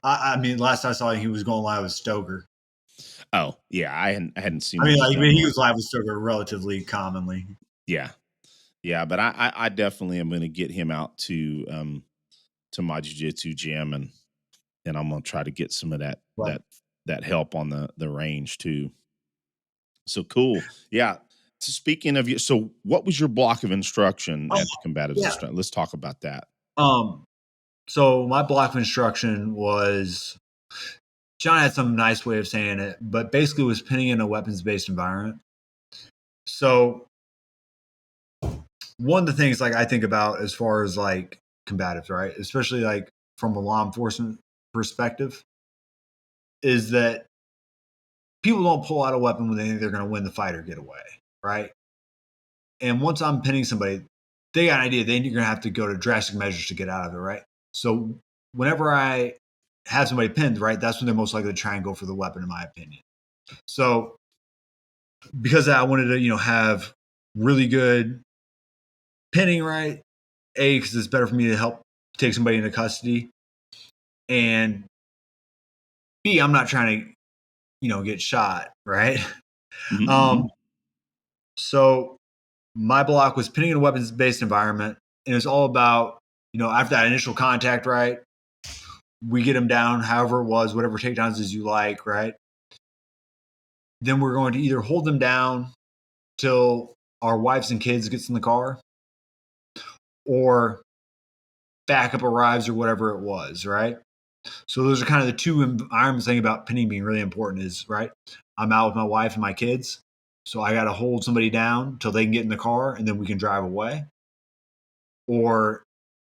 I mean, last I saw him, he was going live with Stoker. Oh yeah, I hadn't seen. I mean, he was live with Stoker relatively commonly. Yeah, but I definitely am going to get him out to my jiu-jitsu gym, and I'm going to try to get some of that help on the range too. So cool. Yeah. Speaking of you, so what was your block of instruction at the Combatives? Yeah. Let's talk about that. So my block of instruction was, John had some nice way of saying it, but basically was pinning in a weapons-based environment. So one of the things like I think about as far as like combatives, right, especially like from a law enforcement perspective, is that people don't pull out a weapon when they think they're going to win the fight or get away, right? And once I'm pinning somebody, they got an idea then you're going to have to go to drastic measures to get out of it, right? So whenever I have somebody pinned, right, that's when they're most likely to try and go for the weapon, in my opinion. So because I wanted to, have really good pinning, right? A, because it's better for me to help take somebody into custody. And B, I'm not trying to, get shot, right? Mm-hmm. So my block was pinning in a weapons-based environment. And it was all about, after that initial contact, right? We get them down, however it was, whatever takedowns as you like, right? Then we're going to either hold them down till our wives and kids gets in the car, or backup arrives, or whatever it was, right? So those are kind of the two environments. Thing about pinning being really important is, right, I'm out with my wife and my kids, so I got to hold somebody down till they can get in the car, and then we can drive away, or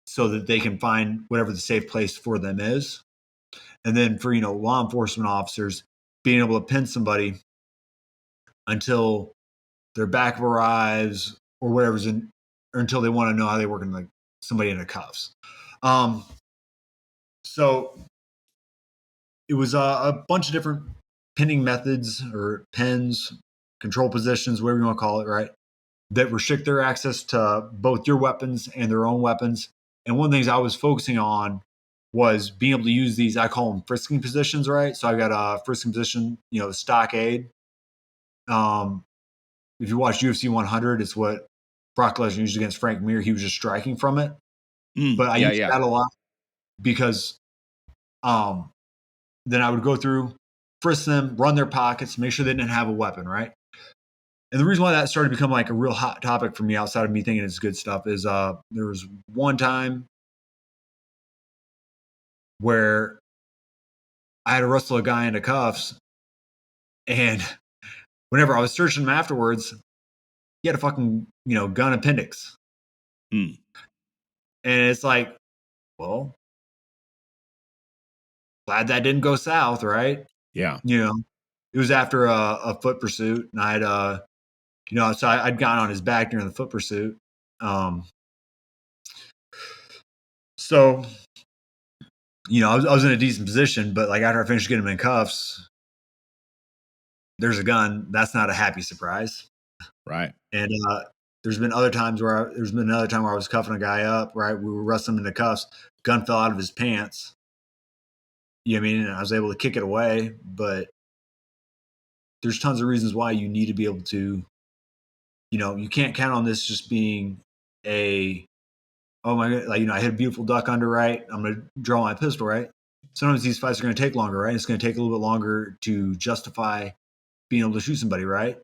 so that they can find whatever the safe place for them is. And then for, law enforcement officers, being able to pin somebody until their backup arrives or whatever's in, or until they want to know how they work in like somebody in the cuffs. So it was a bunch of different pinning methods or pins, control positions, whatever you want to call it, right, that restrict their access to both your weapons and their own weapons. And one of the things I was focusing on was being able to use these, I call them frisking positions, right? So I got a frisking position, the stockade. If you watch UFC 100, it's what Brock Lesnar used against Frank Mir. He was just striking from it. But I used that a lot because then I would go through, frisk them, run their pockets, make sure they didn't have a weapon, right? And the reason why that started to become like a real hot topic for me outside of me thinking it's good stuff is there was one time where I had to wrestle a guy into cuffs, and whenever I was searching him afterwards, he had a fucking, gun appendix. Hmm. And it's like, well, glad that didn't go south, right? Yeah. It was after a foot pursuit, and so I'd gone on his back during the foot pursuit. So, I was in a decent position, but like after I finished getting him in cuffs, there's a gun. That's not a happy surprise. Right. And there's been another time where I was cuffing a guy up, right? We were wrestling him into cuffs. Gun fell out of his pants. You know what I mean? And I was able to kick it away, but there's tons of reasons why you need to be able to, you can't count on this just being oh my God, like, I hit a beautiful duck under, right? I'm going to draw my pistol, right? Sometimes these fights are going to take longer, right? It's going to take a little bit longer to justify being able to shoot somebody, right?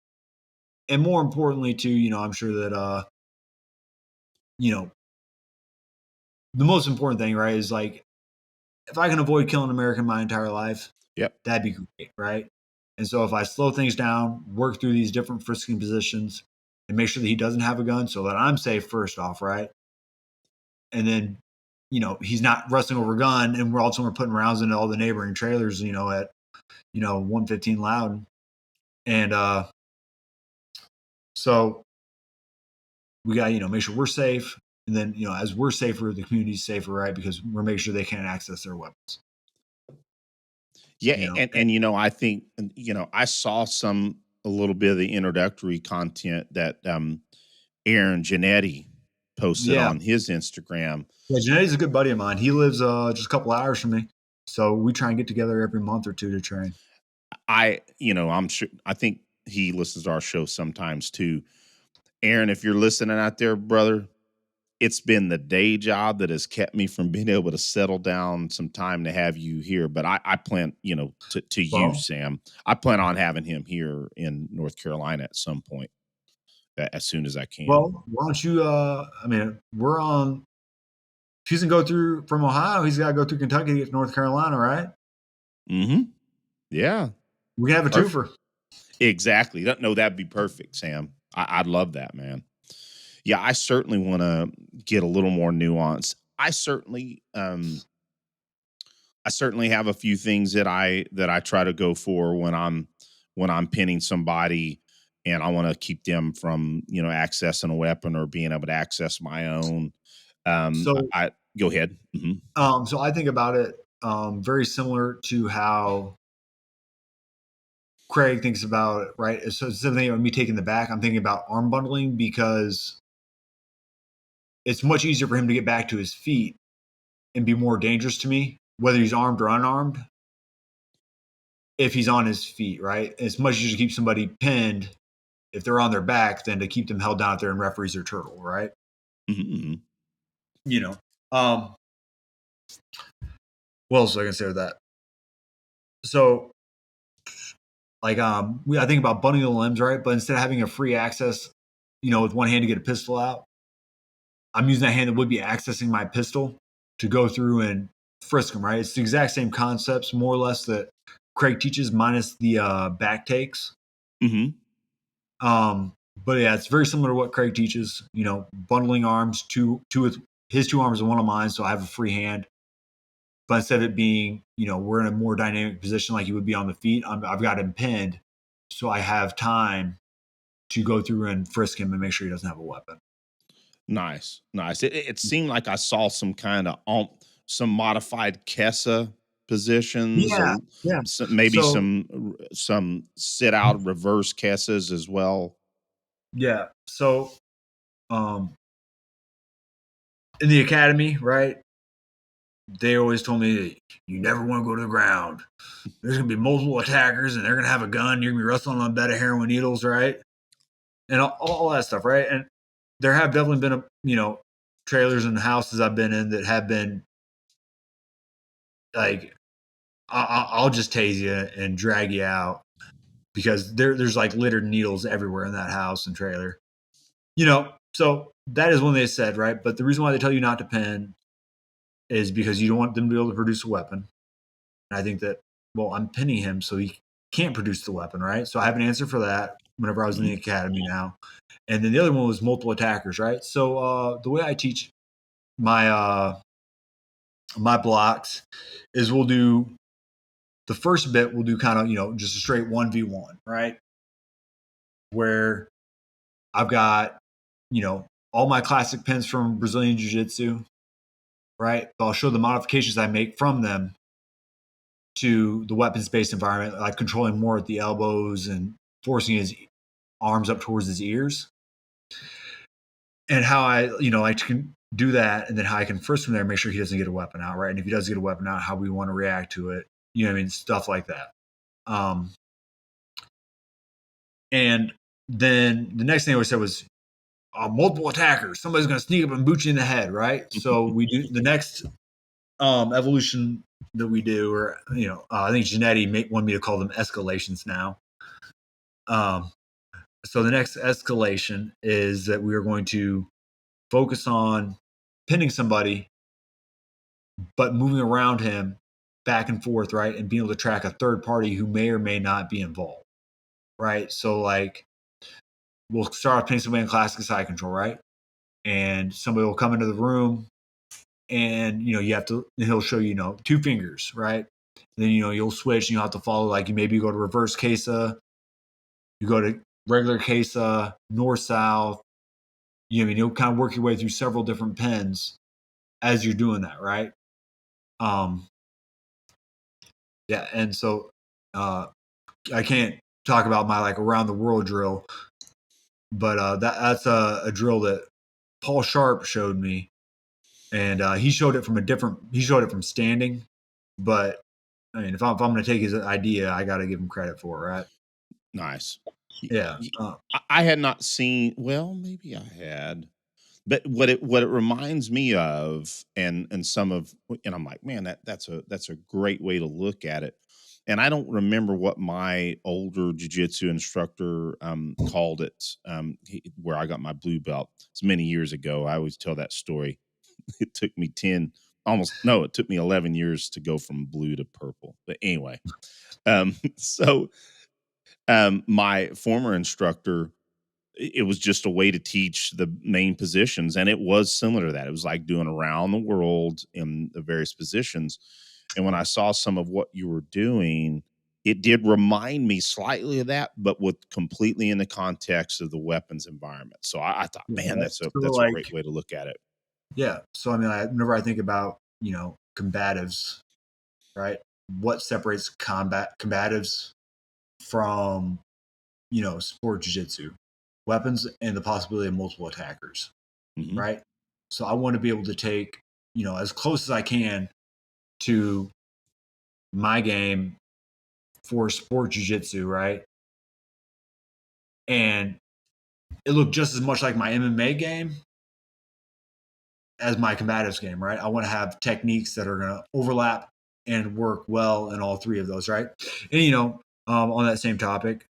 And more importantly, too, I'm sure that, the most important thing, right, is like, if I can avoid killing an American my entire life, Yep. that'd be great, right? And so if I slow things down, work through these different frisking positions, and make sure that he doesn't have a gun so that I'm safe first off, right? And then, he's not wrestling over a gun, and we're putting rounds into all the neighboring trailers, at 115 loud. And so we got, make sure we're safe. And then, as we're safer, the community's safer, right? Because we're making sure they can't access their weapons. Yeah, and I think I saw a little bit of the introductory content that Aaron Janetti posted Yeah. on his Instagram. Yeah, Janetti's a good buddy of mine. He lives just a couple hours from me. So we try and get together every month or two to train. I'm sure I think he listens to our show sometimes too. Aaron, if you're listening out there, brother, it's been the day job that has kept me from being able to settle down some time to have you here. But I plan, you, Sam, I plan on having him here in North Carolina at some point, as soon as I can. Well, why don't you, we're on, if he's going to go through from Ohio, he's got to go through Kentucky to get to North Carolina, right? Mm-hmm. Yeah. We can have a twofer. Exactly. No, that'd be perfect, Sam. I'd love that, man. Yeah, I certainly want to get a little more nuance. I certainly have a few things that I try to go for when I'm pinning somebody, and I want to keep them from accessing a weapon or being able to access my own. So I go ahead. Mm-hmm. So I think about it very similar to how Craig thinks about it, right? So instead of thinking about me taking the back, I'm thinking about arm bundling, because it's much easier for him to get back to his feet and be more dangerous to me, whether he's armed or unarmed, if he's on his feet, right? It's much easier to keep somebody pinned if they're on their back than to keep them held down out there and referees their turtle, right? Mm-hmm. What else was I gonna say with that? So, like, I think about bundling the limbs, right? But instead of having a free access, with one hand to get a pistol out, I'm using that hand that would be accessing my pistol to go through and frisk them, right? It's the exact same concepts, more or less, that Craig teaches, minus the back takes. Mm-hmm. But yeah, it's very similar to what Craig teaches. Bundling arms, two with his two arms and one of mine, so I have a free hand. But instead of it being, we're in a more dynamic position like he would be on the feet, I've got him pinned, so I have time to go through and frisk him and make sure he doesn't have a weapon. Nice. It seemed like I saw some kind of some modified Kessa positions. Yeah. Maybe some sit out reverse Kessas as well. Yeah. So, in the academy, right? They always told me, you never want to go to the ground. There's going to be multiple attackers, and they're going to have a gun. You're going to be wrestling on a bed of heroin needles, right? And all that stuff, right? And there have definitely been, trailers and houses I've been in that have been like I'll just tase you and drag you out because there's like littered needles everywhere in that house and trailer. So that is when they said, right? But the reason why they tell you not to pin is because you don't want them to be able to produce a weapon. And I think that, well, I'm pinning him so he can't produce the weapon, right? So I have an answer for that whenever I was in the academy now. And then the other one was multiple attackers, right? So the way I teach my blocks is we'll do the first bit, we'll do kind of, just a straight 1v1, right? Where I've got, all my classic pins from Brazilian Jiu Jitsu, right? I'll show the modifications I make from them to the weapons based environment, like controlling more at the elbows and forcing his arms up towards his ears. And how I can do that, and then how I can first from there make sure he doesn't get a weapon out, right? And if he does get a weapon out, how we want to react to it, stuff like that. And then the next thing I said was multiple attackers. Somebody's going to sneak up and boot you in the head, right? So we do the next evolution that we do, or I think Janetti wanted me to call them escalations now. So the next escalation is that we are going to focus on pinning somebody, but moving around him back and forth, right? And being able to track a third party who may or may not be involved, right? So like we'll start off pinning somebody in classic side control, right? And somebody will come into the room and, you have to, he'll show you, 2 fingers, right? And then, you'll switch and you'll have to follow, like you maybe go to reverse Kesa, you go to regular Kesa, north, south, you'll kind of work your way through several different pins as you're doing that, right? Yeah, and so I can't talk about my like around the world drill, but that's a drill that Paul Sharp showed me, and he showed it from standing, but I mean, if I'm going to take his idea, I got to give him credit for it, right? Nice. Yeah. I had not seen. Well, maybe I had. But what it reminds me of, and some of, and I'm like, man, that's a great way to look at it. And I don't remember what my older jujitsu instructor called it, where I got my blue belt. It's many years ago. I always tell that story. It took me it took me 11 years to go from blue to purple. But anyway, so my former instructor, it was just a way to teach the main positions, and it was similar to that. It was like doing around the world in the various positions. And when I saw some of what you were doing, it did remind me slightly of that, but with completely in the context of the weapons environment. So I thought, man, that's a great way to look at it. Yeah. So I mean, whenever I think about combatives, right? What separates combatives from sport jiu-jitsu? Weapons and the possibility of multiple attackers, right? So I want to be able to take as close as I can to my game for sport jiu-jitsu, right? And it looked just as much like my MMA game as my combatives game, right? I want to have techniques that are going to overlap and work well in all 3 of those, right? And on that same topic,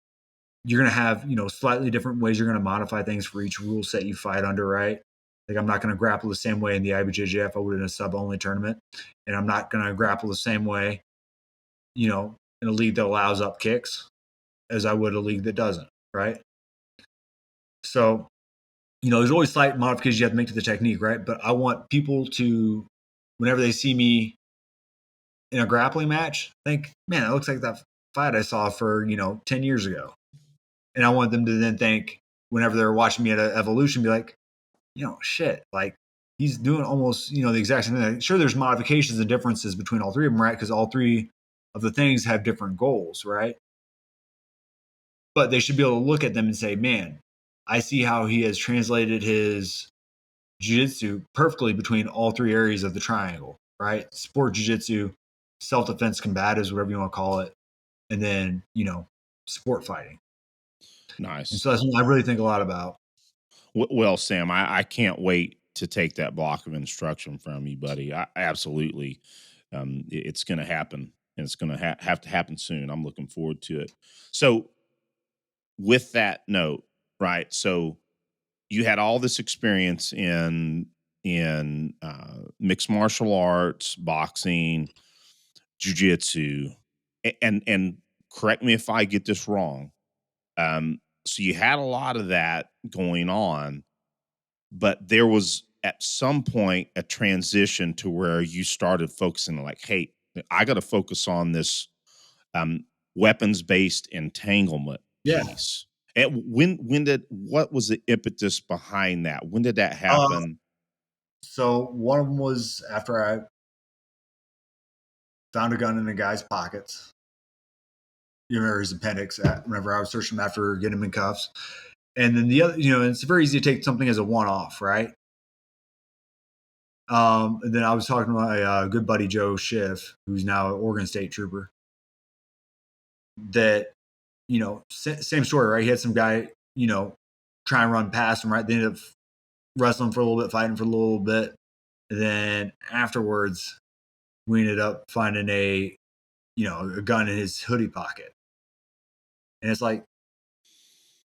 you're going to have slightly different ways you're going to modify things for each rule set you fight under, right? Like I'm not going to grapple the same way in the IBJJF I would in a sub-only tournament, and I'm not going to grapple the same way, in a league that allows up kicks as I would a league that doesn't, right? So, there's always slight modifications you have to make to the technique, right? But I want people to, whenever they see me in a grappling match, think, man, it looks like that fight I saw for 10 years ago. And I want them to then think, whenever they're watching me at an Evolution, be like, shit, like he's doing almost, the exact same thing. Sure, there's modifications and differences between all 3 of them, right? Because all 3 of the things have different goals, right? But they should be able to look at them and say, man, I see how he has translated his jiu-jitsu perfectly between all 3 areas of the triangle, right? Sport jiu-jitsu, self-defense combatives, whatever you want to call it, and then, sport fighting. Nice. And so that's what I really think a lot about. Well, Sam, I can't wait to take that block of instruction from you, buddy. Absolutely. It's going to happen. and it's going to have to happen soon. I'm looking forward to it. So, with that note, right? So, you had all this experience in mixed martial arts, boxing, jujitsu, and correct me if I get this wrong. So you had a lot of that going on, but there was at some point a transition to where you started focusing like, hey, I got to focus on this um, weapons based entanglement Yeah. piece. And what was the impetus behind that? When did that Uh, happen? so one of them was after I found a gun in a guy's pockets. You remember his appendix. Whenever I was searching him after getting him in cuffs, and then the other, it's very easy to take something as a one-off, right? And then I was talking to my good buddy Joe Schiff, who's now an Oregon State Trooper. That same story, right? He had some guy, try and run past him, right? They ended up wrestling for a little bit, fighting for a little bit. And then afterwards, we ended up finding a gun in his hoodie pocket. And it's like,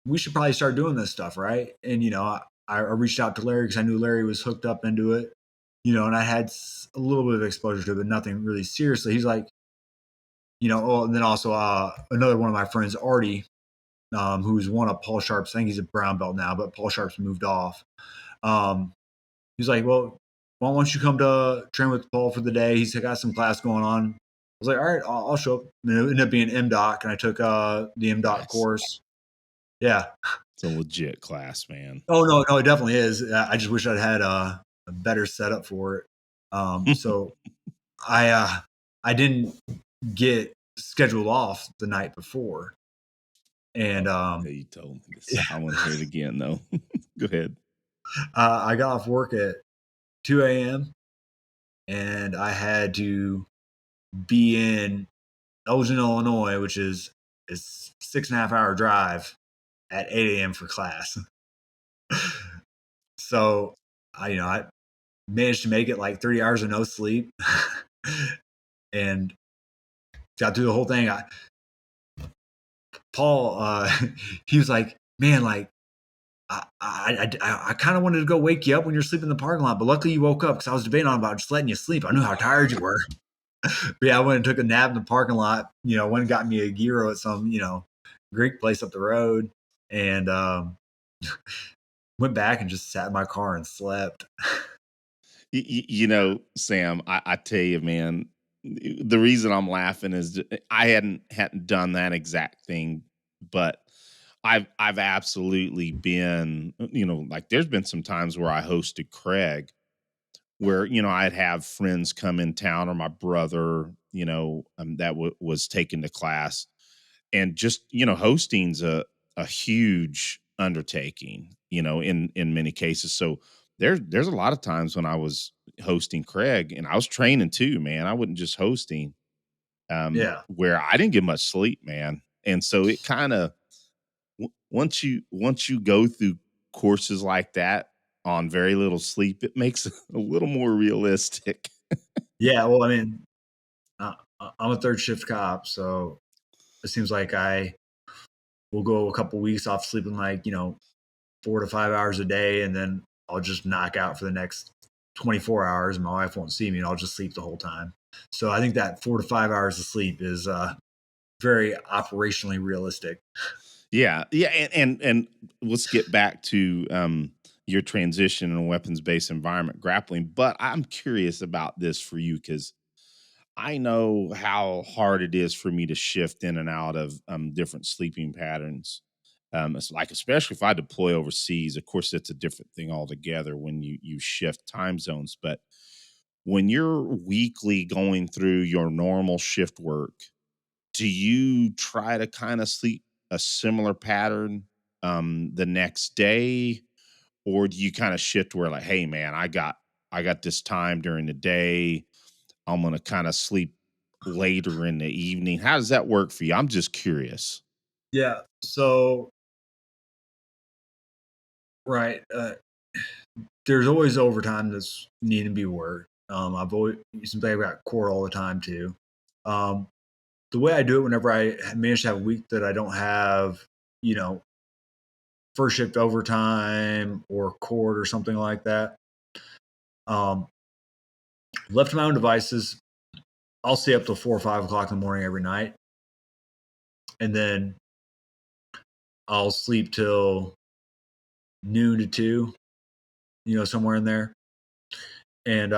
we should probably start doing this stuff, right? And, I reached out to Larry because I knew Larry was hooked up into it, and I had a little bit of exposure to it, but nothing really seriously. He's like, and then also another one of my friends, Artie, who's one of Paul Sharp's, I think he's a brown belt now, but Paul Sharp's moved off. He's like, well, why don't you come to train with Paul for the day? He's got some class going on. I was like, all right, I'll show up. And it ended up being MDoc, and I took the MDoc Nice. course. Yeah. It's a legit class, man. Oh, no, it definitely is. I just wish I'd had a better setup for it. So I didn't get scheduled off the night before. And You told me this. I want to hear it again, though. Go ahead. I got off work at 2 a.m. and I had to be in Elgin, Illinois, which is a 6.5 hour drive at 8 a.m. for class. So I managed to make it like 30 hours of no sleep and got through the whole thing. Paul, he was like, man, like, I kind of wanted to go wake you up when you're sleeping in the parking lot, but luckily you woke up because I was debating on about just letting you sleep. I knew how tired you were. But yeah, I went and took a nap in the parking lot, went and got me a gyro at some, Greek place up the road and went back and just sat in my car and slept. Sam, I tell you, man, the reason I'm laughing is I hadn't done that exact thing, but I've absolutely been, like there's been some times where I hosted Craig where, I'd have friends come in town or my brother, that was taken to class and just, hosting's a huge undertaking, in many cases. So there's a lot of times when I was hosting Craig and I was training too, man. I wasn't just hosting, Yeah. where I didn't get much sleep, man. And so it kind of, once you go through courses like that on very little sleep, it makes it a little more realistic. Yeah. Well, I mean, I'm a third shift cop, so it seems like I will go a couple weeks off sleeping like, 4 to 5 hours a day, and then I'll just knock out for the next 24 hours and my wife won't see me and I'll just sleep the whole time. So I think that 4 to 5 hours of sleep is very operationally realistic. Yeah, yeah, and let's get back to your transition in a weapons-based environment grappling. But I'm curious about this for you because I know how hard it is for me to shift in and out of different sleeping patterns. It's like especially if I deploy overseas. Of course, it's a different thing altogether when you shift time zones. But when you're weekly going through your normal shift work, do you try to kind of sleep a similar pattern the next day, or do you kind of shift where like, hey man, I got this time during the day, I'm gonna kind of sleep later in the evening? How does that work for you? I'm just curious. Yeah. So, right. There's always overtime that's needing to be worked. I've always seems like I've got core all the time too. The way I do it whenever I manage to have a week that I don't have, you know, first shift overtime or court or something like that, um, left to my own devices, I'll stay up till 4 or 5 o'clock in the morning every night. And then I'll sleep till noon to 2, somewhere in there. And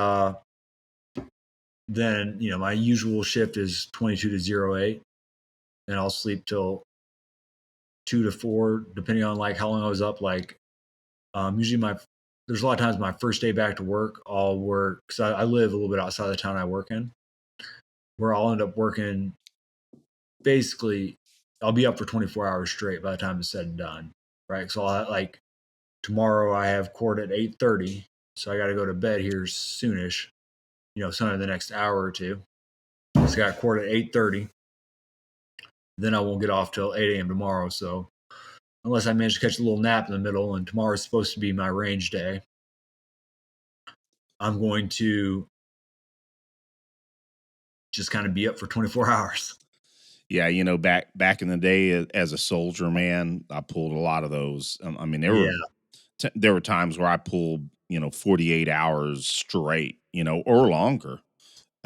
then, my usual shift is 22 to 08. And I'll sleep till 2 to 4, depending on like how long I was up. Like, usually there's a lot of times my first day back to work, I'll work, because I live a little bit outside the town I work in, where I'll end up working basically, I'll be up for 24 hours straight by the time it's said and done. Right. So like tomorrow I have court at 8:30. So I got to go to bed here soonish, sometime the next hour or two. So I got court at 8:30. Then I won't get off till 8 a.m. tomorrow. So unless I manage to catch a little nap in the middle, and tomorrow is supposed to be my range day, I'm going to just kind of be up for 24 hours. Yeah, back in the day as a soldier, man, I pulled a lot of those. I mean, there were times where I pulled 48 hours straight, or longer.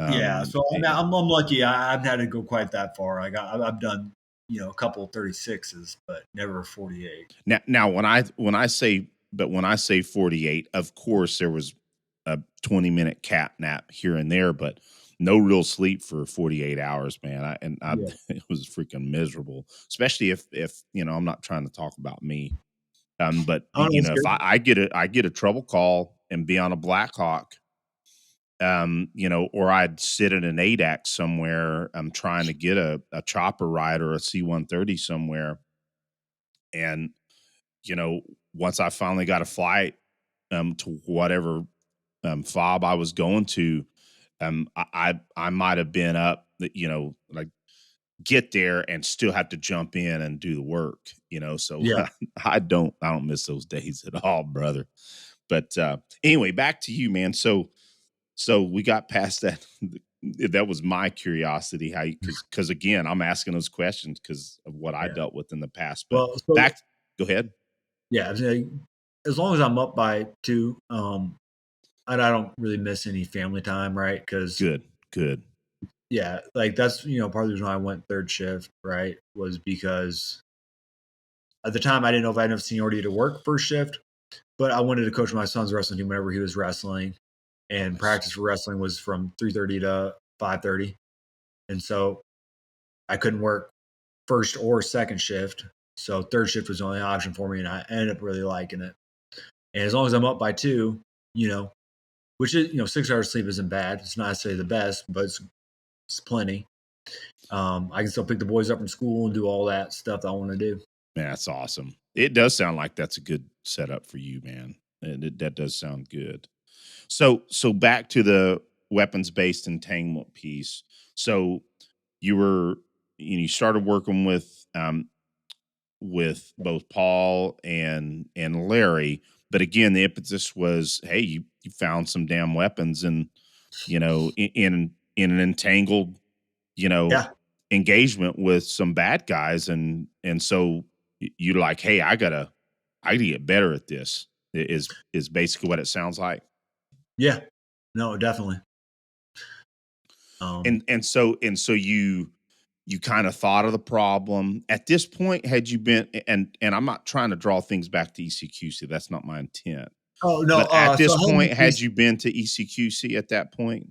Yeah, so I'm lucky. I haven't had to go quite that far. I've done a couple 36s, but never 48. Now when I say 48, of course there was a 20-minute cat nap here and there, but no real sleep for 48 hours, man. It was freaking miserable, especially if I'm not trying to talk about me. But if I get a trouble call and be on a Blackhawk, or I'd sit in an ADAC somewhere, I'm trying to get a chopper ride or a C-130 somewhere. And, once I finally got a flight, to whatever, fob I was going to, I might've been up, like get there and still have to jump in and do the work, so I don't miss those days at all, brother. But, anyway, back to you, man. So we got past that. That was my curiosity, how because again, I'm asking those questions because of what I dealt with in the past. But go ahead. Yeah, as long as I'm up by 2, and I don't really miss any family time, right? Because good. Yeah, like that's part of the reason why I went third shift, right? Was because at the time I didn't know if I had enough seniority to work first shift, but I wanted to coach my son's wrestling team whenever he was wrestling, and practice for wrestling was from 3:30 to 5:30, and so I couldn't work first or second shift, so third shift was the only option for me, and I ended up really liking it. And as long as I'm up by 2, which is 6 hours sleep isn't bad. It's not necessarily the best, but it's plenty. I can still pick the boys up from school and do all that stuff that I want to do. Man, that's awesome. It does sound like that's a good setup for you, man. And that does sound good. So back to the weapons-based entanglement piece. So you started working with both Paul and Larry, but again, the impetus was, hey, you found some damn weapons, and in an entangled, engagement with some bad guys, and so you're like, hey, I gotta get better at this. Is basically what it sounds like. Yeah, no, definitely. And so you kind of thought of the problem at this point. Had you been, and I'm not trying to draw things back to ECQC, that's not my intent. Oh no, But at this so point, had you been to ECQC at that point?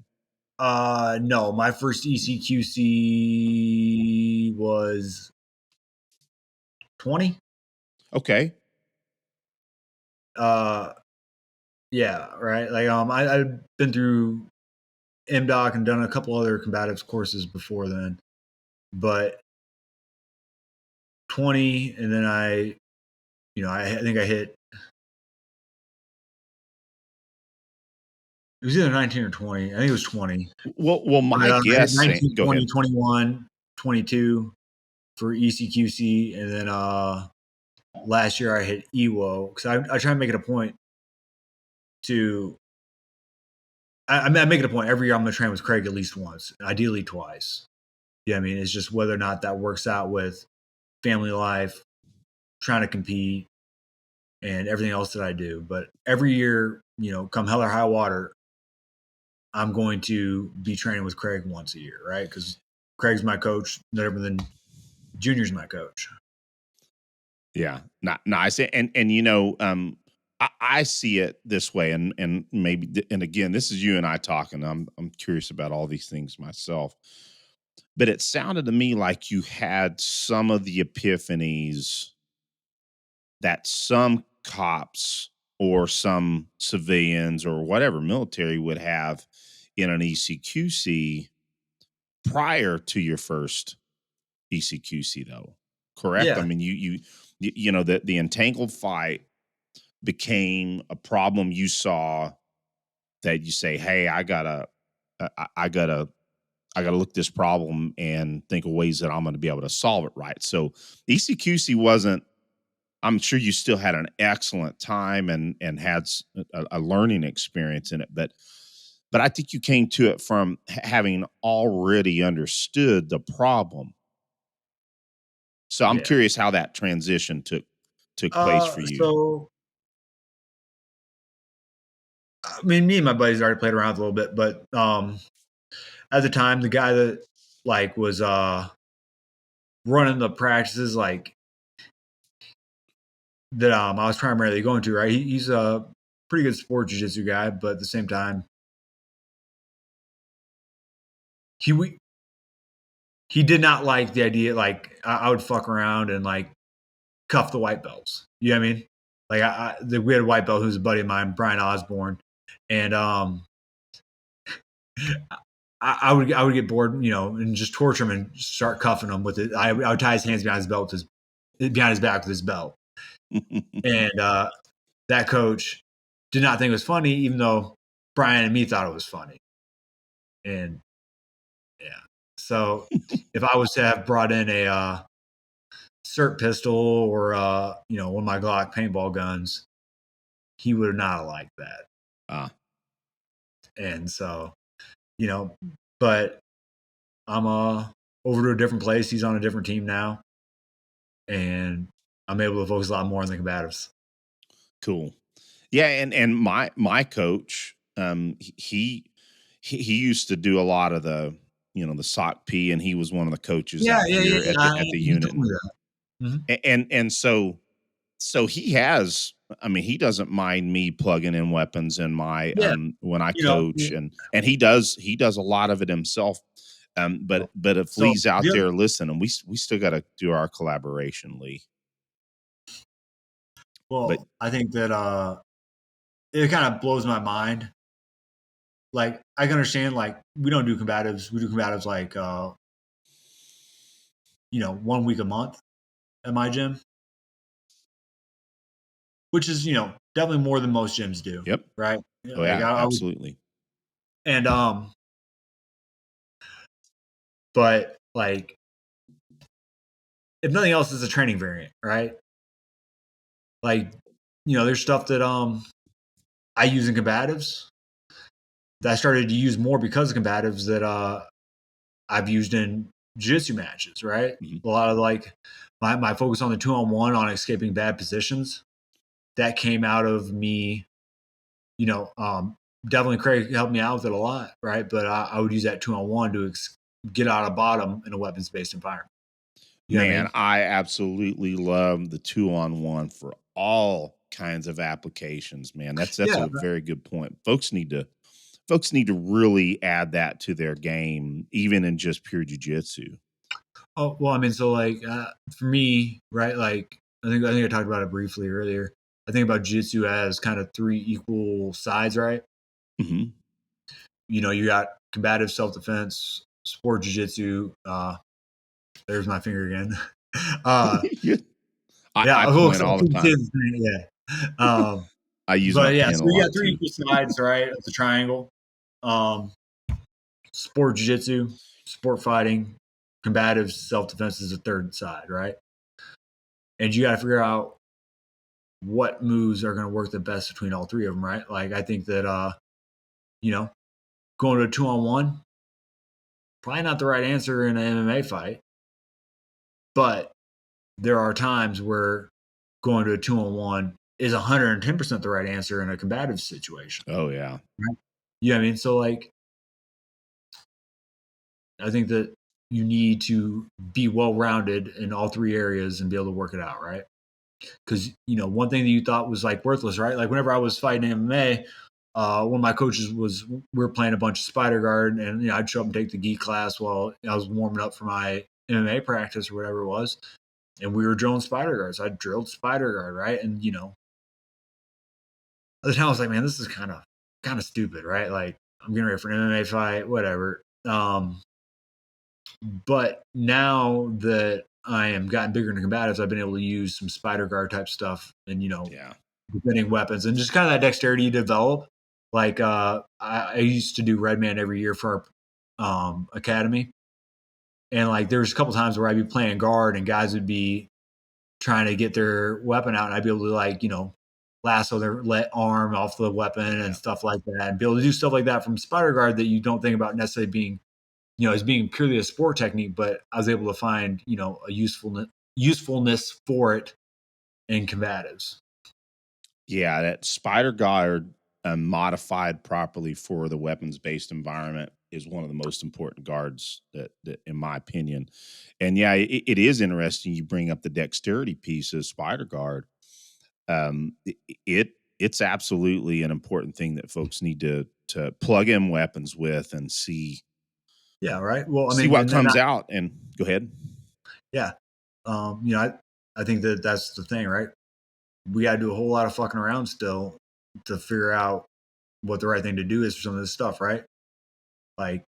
No, my first ECQC was 20. Okay. Yeah, right. Like I've been through MDoc and done a couple other combatives courses before then, but 20, and then I think I hit. It was either 19 or 20. I think it was 20. Well, my guess. 19, Go 20, ahead. 21, 22 for ECQC, and then last year I hit EWO because I try and make it a point to. I make it a point every year I'm going to train with Craig at least once, ideally twice. Yeah, I mean, it's just whether or not that works out with family life, trying to compete, and everything else that I do. But every year, come hell or high water, I'm going to be training with Craig once a year, right? Because Craig's my coach, no different than Junior's my coach. Yeah, not nice. And I see it this way, and maybe, and again, this is you and I talking. I'm curious about all these things myself, but it sounded to me like you had some of the epiphanies that some cops or some civilians or whatever military would have in an ECQC prior to your first ECQC, though. Correct? I Yeah, mean, you know, the entangled fight became a problem you saw that you say, "Hey, I gotta I gotta look this problem and think of ways that I'm going to be able to solve it right." So ECQC wasn't. I'm sure you still had an excellent time and had a learning experience in it, but I think you came to it from having already understood the problem. So I'm yeah. curious how that transition took place for you. So I mean, me and my buddies already played around a little bit, but at the time, the guy that was running the practices that I was primarily going to, right? He's a pretty good sport jiu-jitsu guy, but at the same time, he he did not like the idea. I would fuck around and cuff the white belts. You know what I mean? We had a white belt who's a buddy of mine, Brian Osborne, and I would get bored, and just torture him and start cuffing him with it. I would tie his hands behind his belt, behind his back with his belt, and that coach did not think it was funny, even though Brian and me thought it was funny. And yeah, so if I was to have brought in a SIRT pistol or one of my Glock paintball guns, he would have not liked that. Ah, And so, you know, but I'm over to a different place. He's on a different team now, and I'm able to focus a lot more on the combatives. cool. Yeah, and my coach, he used to do a lot of the the sock P, and he was one of the coaches Yeah, out yeah, yeah. here at Yeah. the He unit, told me that. Mhm. and so he has. I mean, he doesn't mind me plugging in weapons in my Yeah, when I you know. coach, and he does a lot of it himself. But if So Lee's out there listening, we still got to do our collaboration, Lee. But I think that it kind of blows my mind. I can understand, we don't do combatives. We do combatives 1 week a month at my gym, which is, definitely more than most gyms do, yep, right? oh Like yeah, I would, absolutely. and but if nothing else, it's a training variant, right? Like, there's stuff that I use in combatives that I started to use more because of combatives that I've used in jiu-jitsu matches, right? Mhm. A lot of my focus on the 2-on-1 on escaping bad positions that came out of me, you know, um, definitely Craig helped me out with it a lot, right? But I would use that 2-on-1 to get out of bottom in a weapons-based environment. You know what I Man, mean? I absolutely love the 2-on-1 for all kinds of applications, man. That's Yeah. a very good point. Folks need to really add that to their game, even in just pure jujitsu. Oh well, I mean, so for me, right? I think I talked about it briefly earlier. I think about jiu-jitsu as kind of three equal sides, right? Mhm. You got combative self-defense, sport jiu-jitsu. There's my finger again. uh, Yeah. I yeah, well, point all the time. yeah. Um, I use my but yeah, pen so a we got lot three too. equal sides, right, of the triangle. Um, sport jiu-jitsu, sport fighting, combative self-defense is the third side, right? And you got to figure out what moves are going to work the best between all three of them, right? I think that you know, going to a 2-on-1, probably not the right answer in an MMA fight. But there are times where going to a 2-on-1 is 110% the right answer in a combative situation. Oh yeah. Right? You know what I mean? So like, I think that you need to be well rounded in all three areas and be able to work it out, right? Because one thing that you thought was like worthless, right? Like whenever I was fighting MMA, one of my coaches we were playing a bunch of spider guard, and I'd show up and take the gi class while I was warming up for my MMA practice or whatever it was, and we were drilling spider guards. I drilled spider guard, right? And at the time I was like, man, this is kind of stupid, right? Like I'm getting ready for an MMA fight, whatever. But now that I am gotten bigger into combatives, I've been able to use some spider guard type stuff and Yeah. defending weapons and just kind of that dexterity you develop. Like I used to do Red Man every year for our academy, and like there's a couple times where I'd be playing guard and guys would be trying to get their weapon out, and I'd be able to like lasso their arm off the weapon and stuff like that, and be able to do stuff like that from spider guard that you don't think about necessarily being as being purely a sport technique, but I was able to find a usefulness for it in combatives. Yeah, that spider guard modified properly for the weapons based environment is one of the most important guards that in my opinion. And yeah, it is interesting you bring up the dexterity piece of spider guard. It's absolutely an important thing that folks need to plug in weapons with and see Yeah, right. Well, I see mean, what and then comes out. And go ahead. yeah, I think that that's the thing, right? We got to do a whole lot of fucking around still to figure out what the right thing to do is for some of this stuff, right? Like,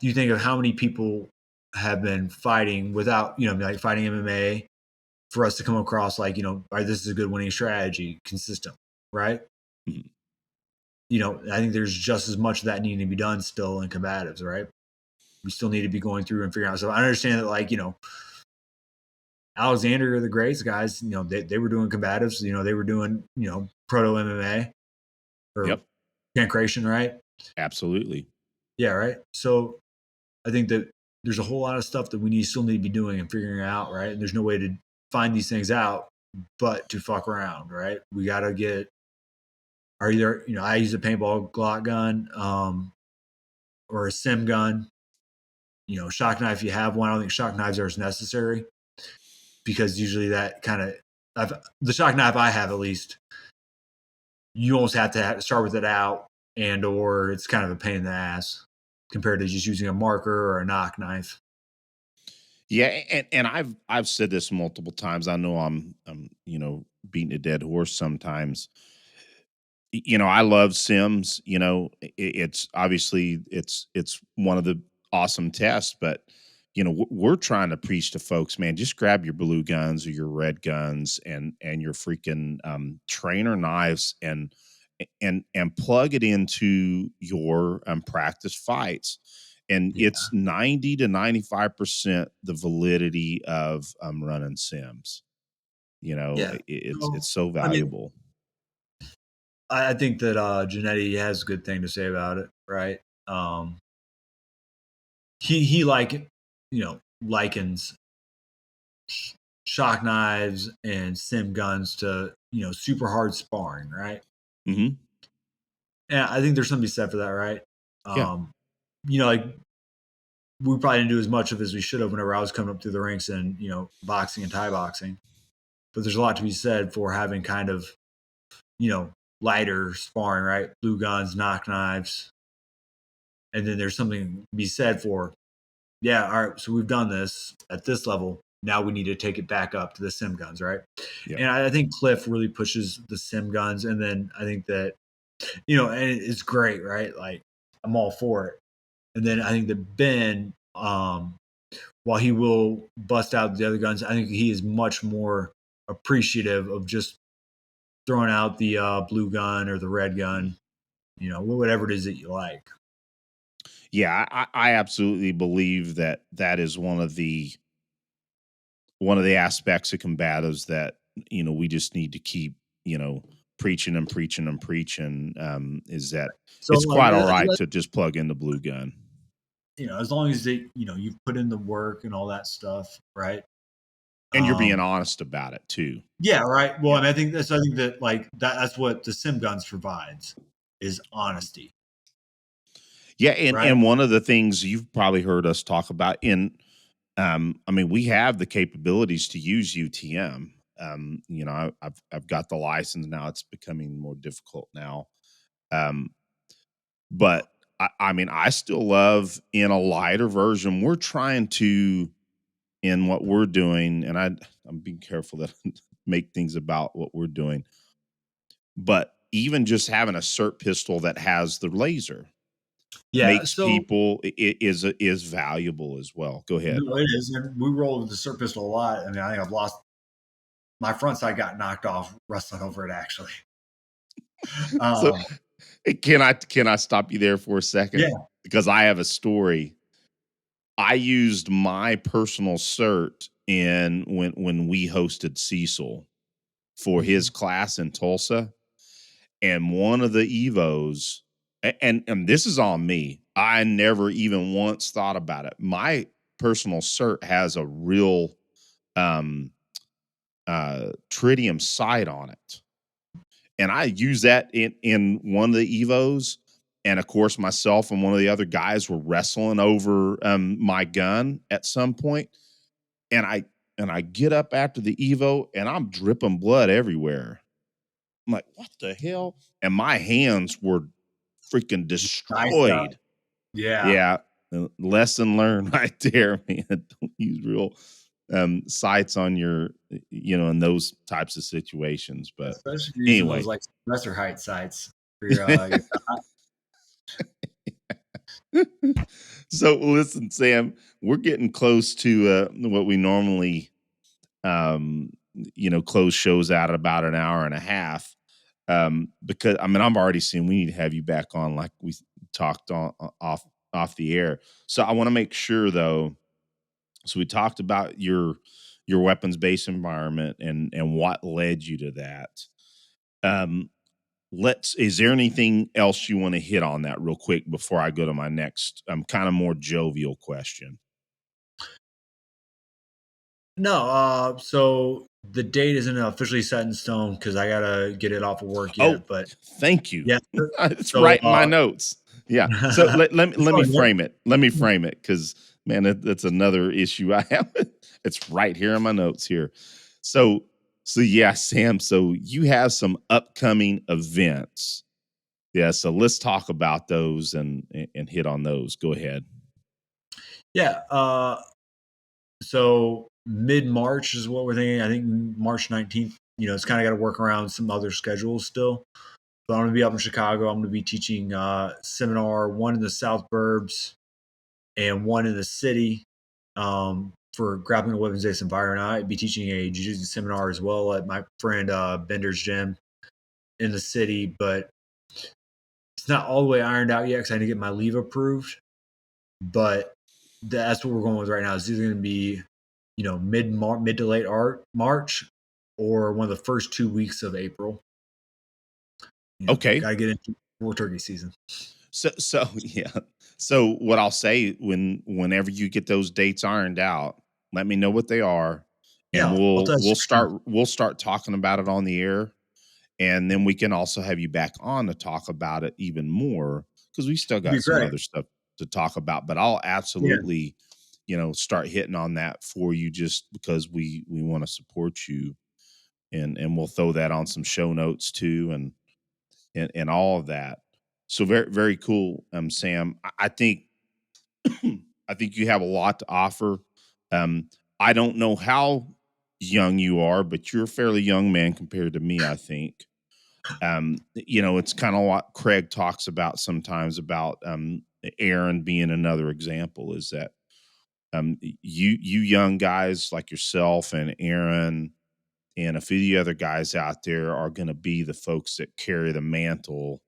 you think of how many people have been fighting without, like fighting MMA for us to come across like, all right, this is a good winning strategy, consistent, right? Mhm. I think there's just as much of that needing to be done still in combatives, right? We still need to be going through and figuring out. So I understand that, like, Alexander the Great's guys, they were doing combatives, they were doing, proto MMA or Yep, pancration, right? absolutely. Yeah, right. So I think that there's a whole lot of stuff that we still need to be doing and figuring out, right? And there's no way to find these things out but to fuck around, right? We got to get, are either, I use a paintball Glock gun or a sim gun, shock knife. If you have one, I don't think shock knives are as necessary because usually that kind of, the shock knife I have at least, you almost have to start with it out or it's kind of a pain in the ass compared to just using a marker or a knock knife. Yeah, and I've said this multiple times. I know I'm beating a dead horse sometimes. I love Sims. It's obviously it's one of the awesome tests, but we're trying to preach to folks, man. Just grab your blue guns or your red guns and your freaking trainer knives and plug it into your practice fights. And Yeah. it's 90 to 95% the validity of running Sims. Yeah. It's so I mean, valuable. I think that Janetti has a good thing to say about it, right? He likens shock knives and sim guns to super hard sparring, right? Hmm. And I think there's something to be said for that, right? Yeah. Um, like we probably didn't do as much of as we should have whenever I was coming up through the ranks and boxing and Thai boxing. But there's a lot to be said for having kind of lighter sparring, right? Blue guns, knock knives, and then there's something to be said for yeah, all right, so we've done this at this level. Now we need to take it back up to the sim guns, right? Yeah. And I think Cliff really pushes the sim guns, and then I think that and it's great, right? Like I'm all for it. And then I think that Ben, while he will bust out the other guns, I think he is much more appreciative of just throwing out the blue gun or the red gun, whatever it is that you like. Yeah, I absolutely believe that is one of the aspects of combatives that we just need to keep preaching and preaching and preaching. Is that So it's like quite all right to just plug in the blue gun. as long as you've put in the work and all that stuff, right? And you're being honest about it too. Yeah, right. Well, Yeah. I mean, I think that like that's what the sim guns provides is honesty, Yeah, right? and one of the things you've probably heard us talk about I mean, we have the capabilities to use UTM. I've got the license now. It's becoming more difficult now. Um, but I mean, I still love in a lighter version. We're trying to in what we're doing, and I'm being careful that I make things about what we're doing. But even just having a cert pistol that has the laser Yeah. makes So people is valuable as well. Go ahead. no, it is, and we roll with the cert pistol a lot. I mean, I think I've lost my front side got knocked off wrestling over it actually. So Um, can I stop you there for a second? yeah. Because I have a story. I used my personal cert in when we hosted Cecil for his Mhm. class in Tulsa. And one of the Evos, and this is on me. I never even once thought about it. My personal cert has a real um tritium sight on it. And I use that in one of the Evos. And of course, myself and one of the other guys were wrestling over my gun at some point. And I get up after the Evo and I'm dripping blood everywhere. I'm like, what the hell? And my hands were freaking Nice. destroyed. Yeah. Yeah. Lesson learned right there, man. Don't use real sights on your, in those types of situations. But Especially if you're using those anyway. like lesser height sights for your So listen, Sam, we're getting close to what we normally close shows out at about an hour and a half. Because I mean, I'm already seeing we need to have you back on like we talked on off the air. So I want to make sure though. So we talked about your weapons based environment and what led you to that. Um, is there anything else you want to hit on that real quick before I go to my next kind of more jovial question? No, so the date isn't officially set in stone because I gotta get it off of work Oh, yet. But thank you. yeah, It's so right in my notes. Yeah. So it's let me all good. frame it. Let me frame it because man, that's another issue I have. It's right here in my notes here. So yeah, Sam. So you have some upcoming events. Yeah. So let's talk about those and hit on those. Go ahead. Yeah, so mid March is what we're thinking. I think March 19th. It's kind of got to work around some other schedules still. But I'm gonna be up in Chicago. I'm gonna be teaching seminar, one in the South Burbs and one in the city, for grappling and weapons based environment. I'd be teaching a jiu-jitsu seminar as well at my friend Bender's gym in the city, but it's not all the way ironed out yet because I need to get my leave approved. But that's what we're going with right now. It's either going to be, mid to late March, or one of the first 2 weeks of April. Okay. Got to get into war turkey season. So yeah. So what I'll say whenever you get those dates ironed out, let me know what they are, and Yeah, I'll tell you. we'll start talking about it on the air, and then we can also have you back on to talk about it even more because we still It'd be got some great. other stuff to talk about. But I'll Yeah, absolutely, start hitting on that for you just because we want to support you, and we'll throw that on some show notes too, and all of that. So very very cool, Sam. I think I think you have a lot to offer. I don't know how young you are, but you're a fairly young man compared to me. I think. It's kind of what Craig talks about sometimes about Aaron being another example. Is that you young guys like yourself and Aaron and a few of the other guys out there are going to be the folks that carry the mantle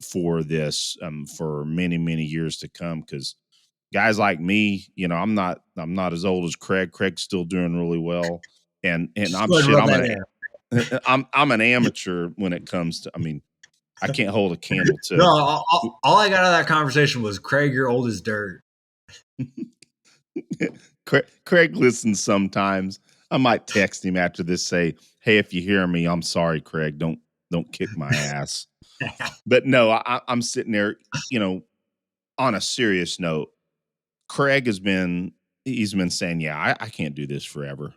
for this for many many years to come because guys like me, I'm not as old as Craig. Craig's still doing really well, and just I'm go ahead and shit. rub that in. I'm an amateur when it comes to. I mean, I can't hold a candle No, to. all I got out of that conversation was, Craig, you're old as dirt. Craig listens sometimes. I might text him after this, say, "Hey, if you hear me, I'm sorry, Craig. Don't kick my ass." But no, I'm sitting there, on a serious note. Craig he's been saying, "Yeah, I can't do this forever."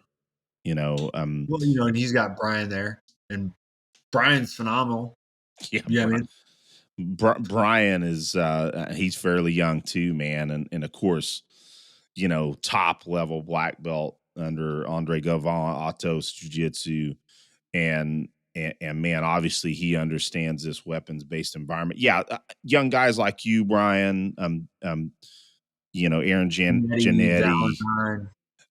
Well, and he's got Brian there, and Brian's phenomenal. Yeah, Yeah, I mean, Brian is he's fairly young too, man, and of course, top level black belt under Andre Gavin, Atos Jiu-Jitsu, and man, obviously he understands this weapons based environment. Yeah, young guys like you, Brian, Aaron Janetti. Valentine.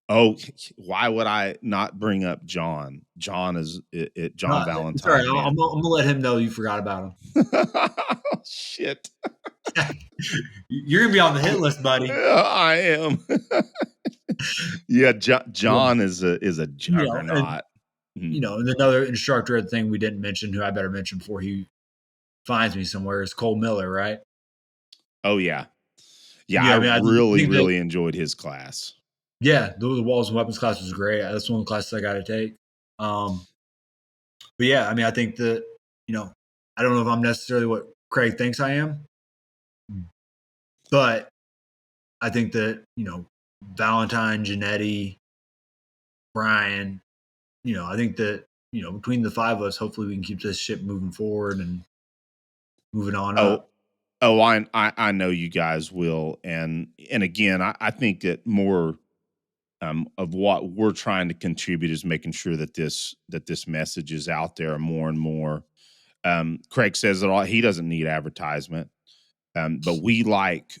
Oh, why would I not bring up John? John is it John Valentine. Sorry, Man. I'm gonna let him know you forgot about him. Shit. You're gonna be on the hit list, buddy. I am. Yeah, John is a juggernaut. And another instructor thing we didn't mention, who I better mention before he finds me somewhere, is Cole Miller, right? Oh yeah. I really enjoyed his class. Yeah, the Walls and Weapons class was great. That's one of the classes I got to take. But yeah, I mean, I think that, I don't know if I'm necessarily what Craig thinks I am, but I think that, Valentine, Janetti, Brian, I think that, between the five of us, hopefully we can keep this ship moving forward and moving on up. Oh, I know you guys will. And again, I think that more of what we're trying to contribute is making sure that this message is out there more and more. Craig says it all. He doesn't need advertisement, but we like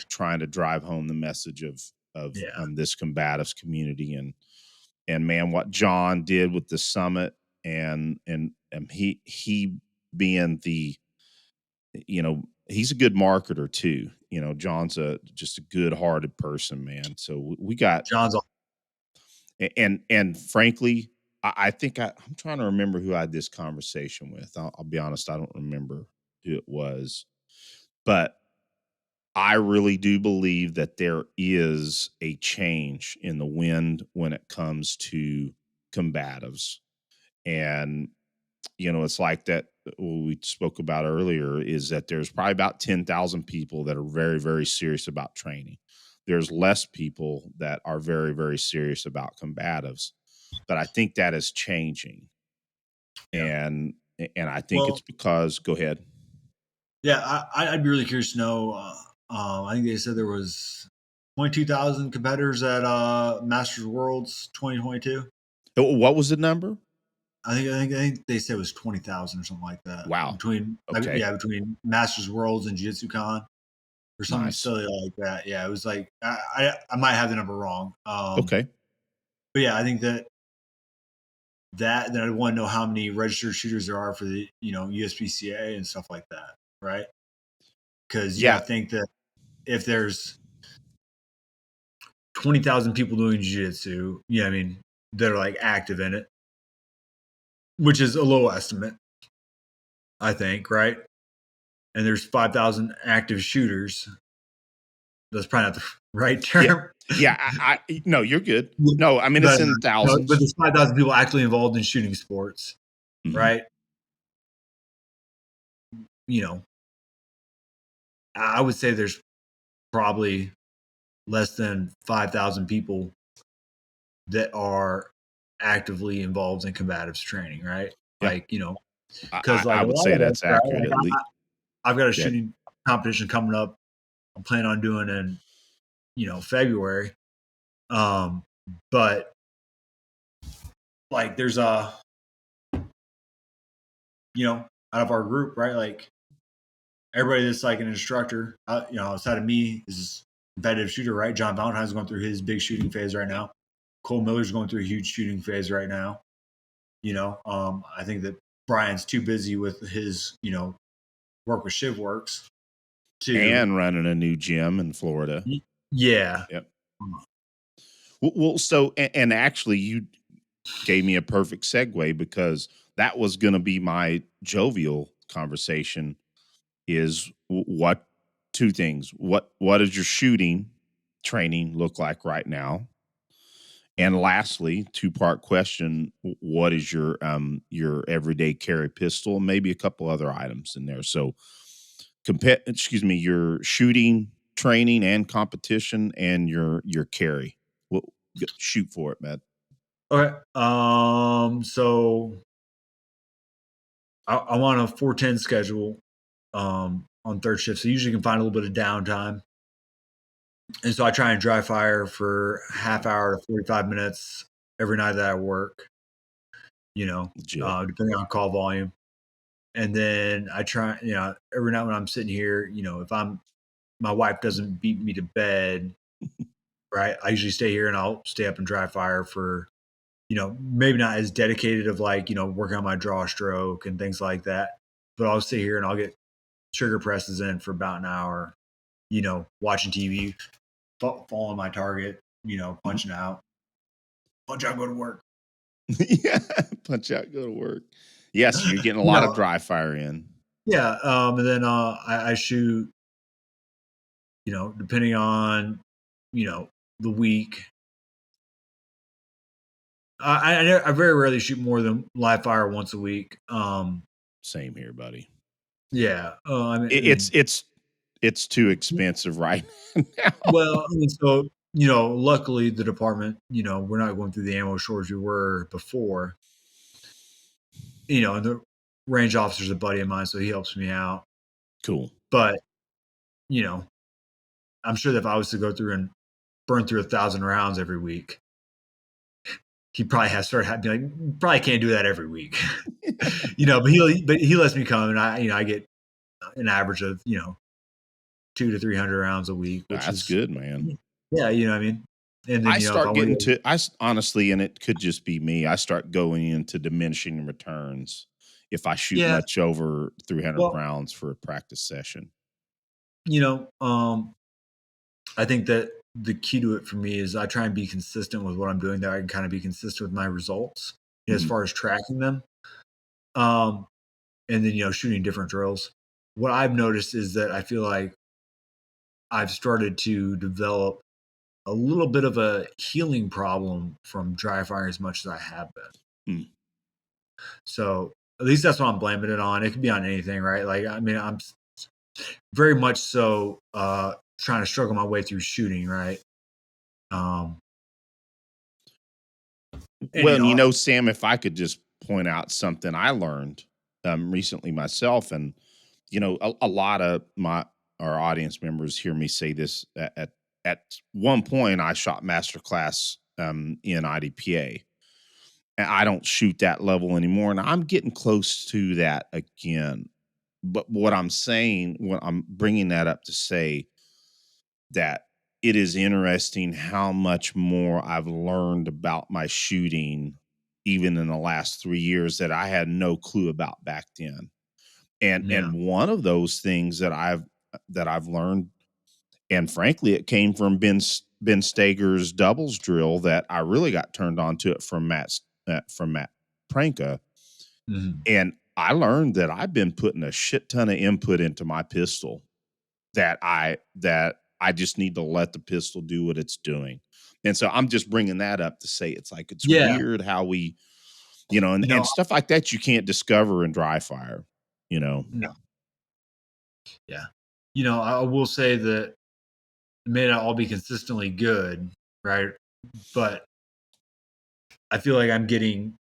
trying to drive home the message of this combatives community, and man, what John did with the summit, and he being the, he's a good marketer too. John's just a good-hearted person, man. So we got John's, and frankly, I think I'm trying to remember who I had this conversation with. I'll be honest, I don't remember who it was, but I really do believe that there is a change in the wind when it comes to combatives. And it's like that we spoke about earlier, is that there's probably about 10,000 people that are very, very serious about training. There's less people that are very, very serious about combatives, but I think that is changing. yeah. And I think it's because, go ahead. Yeah, I'd be really curious to know. I think they said there was 22,000 competitors at Masters Worlds 2022. What was the number? I think they said it was 20,000 or something like that. Wow. Between Masters Worlds and Jiu-Jitsu Con or something silly like that. Yeah, it was like I might have the number wrong. Okay. But yeah, I think that I want to know how many registered shooters there are for the USPCA and stuff like that, right? Because I think that if there's 20,000 people doing jiu-jitsu, that are like active in it, which is a low estimate, I think, right? And there's 5,000 active shooters. That's probably not the right term. Yeah, no, you're good. No, I mean, it's in thousands. But there's 5,000 people actually involved in shooting sports, right? I would say there's probably less than 5,000 people that are actively involved in combatives training, right? Yeah. Like, because I would say that's accurate. At least I've got a shooting competition coming up. I'm planning on doing in, February. But like there's out of our group, right? Like everybody that's like an instructor, outside of me is a competitive shooter, right? John Valentine's going through his big shooting phase right now. Cole Miller's going through a huge shooting phase right now. I think that Brian's too busy with his, work with ShivWorks and running a new gym in Florida. Yeah. Yep. Well, so, and actually you gave me a perfect segue, because that was going to be my jovial conversation is what two things. What does your shooting training look like right now? And lastly, two-part question, what is your everyday carry pistol? Maybe a couple other items in there. So your shooting training and competition and your carry. Well, shoot for it, man. Okay. So I'm on a 410 schedule on third shift. So usually you can find a little bit of downtime. And so I try and dry fire for half hour to 45 minutes every night that I work, Legit. depending on call volume. And then I try, every night when I'm sitting here, if my wife doesn't beat me to bed, right? I usually stay here and I'll stay up and dry fire for, maybe not as dedicated of like, working on my draw stroke and things like that. But I'll sit here and I'll get trigger presses in for about an hour, watching TV, following my target, punching out, punch out, go to work. Yeah, punch out, go to work. Yes, you're getting a lot of dry fire in. Yeah, and then I shoot, depending on, the week. I very rarely shoot more than live fire once a week. Same here, buddy. Yeah, it's too expensive right now. Well, so luckily the department, we're not going through the ammo shortage we were before. And the range officer's a buddy of mine, so he helps me out. Cool. But I'm sure that if I was to go through and burn through 1,000 rounds every week, he probably has started be like, probably can't do that every week. But he lets me come, and I get an average of 200 to 300 rounds a week, which That's good, man. Yeah, you know what I mean. And then I honestly, and it could just be me. I start going into diminishing returns if I shoot much over 300 rounds for a practice session. I think that the key to it for me is I try and be consistent with what I'm doing, that I can kind of be consistent with my results as far as tracking them. And then, shooting different drills. What I've noticed is that I feel like I've started to develop a little bit of a healing problem from dry fire as much as I have been. So at least that's what I'm blaming it on. It could be on anything, right? Like, I mean, I'm very much so trying to struggle my way through shooting, right? Well, Sam, if I could just point out something I learned recently myself, and a lot of our audience members hear me say this. At one point, I shot masterclass in IDPA, and I don't shoot that level anymore, and I'm getting close to that again. But what I'm bringing that up to say that it is interesting how much more I've learned about my shooting, even in the last 3 years, that I had no clue about back then. And one of those things that I've learned, and frankly, it came from Ben Stager's doubles drill that I really got turned on to it from Matt Pranka. And I learned that I've been putting a shit ton of input into my pistol that I just need to let the pistol do what it's doing. And so I'm just bringing that up to say it's weird how we, and stuff like that you can't discover in dry fire, No. Yeah. I will say that it may not all be consistently good, right? But I feel like I'm getting,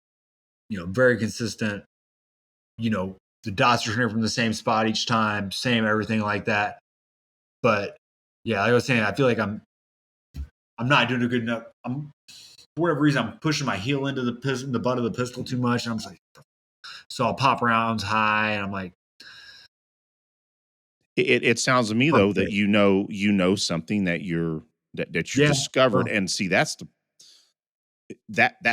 very consistent, the dots are turning from the same spot each time, same everything like that. But yeah, like I was saying, I feel like I'm not doing a good enough. For whatever reason, I'm pushing my heel into the butt of the pistol too much, and I'm just like, so I'll pop rounds high, and I'm like, it sounds to me though that you know something that you discovered, and see that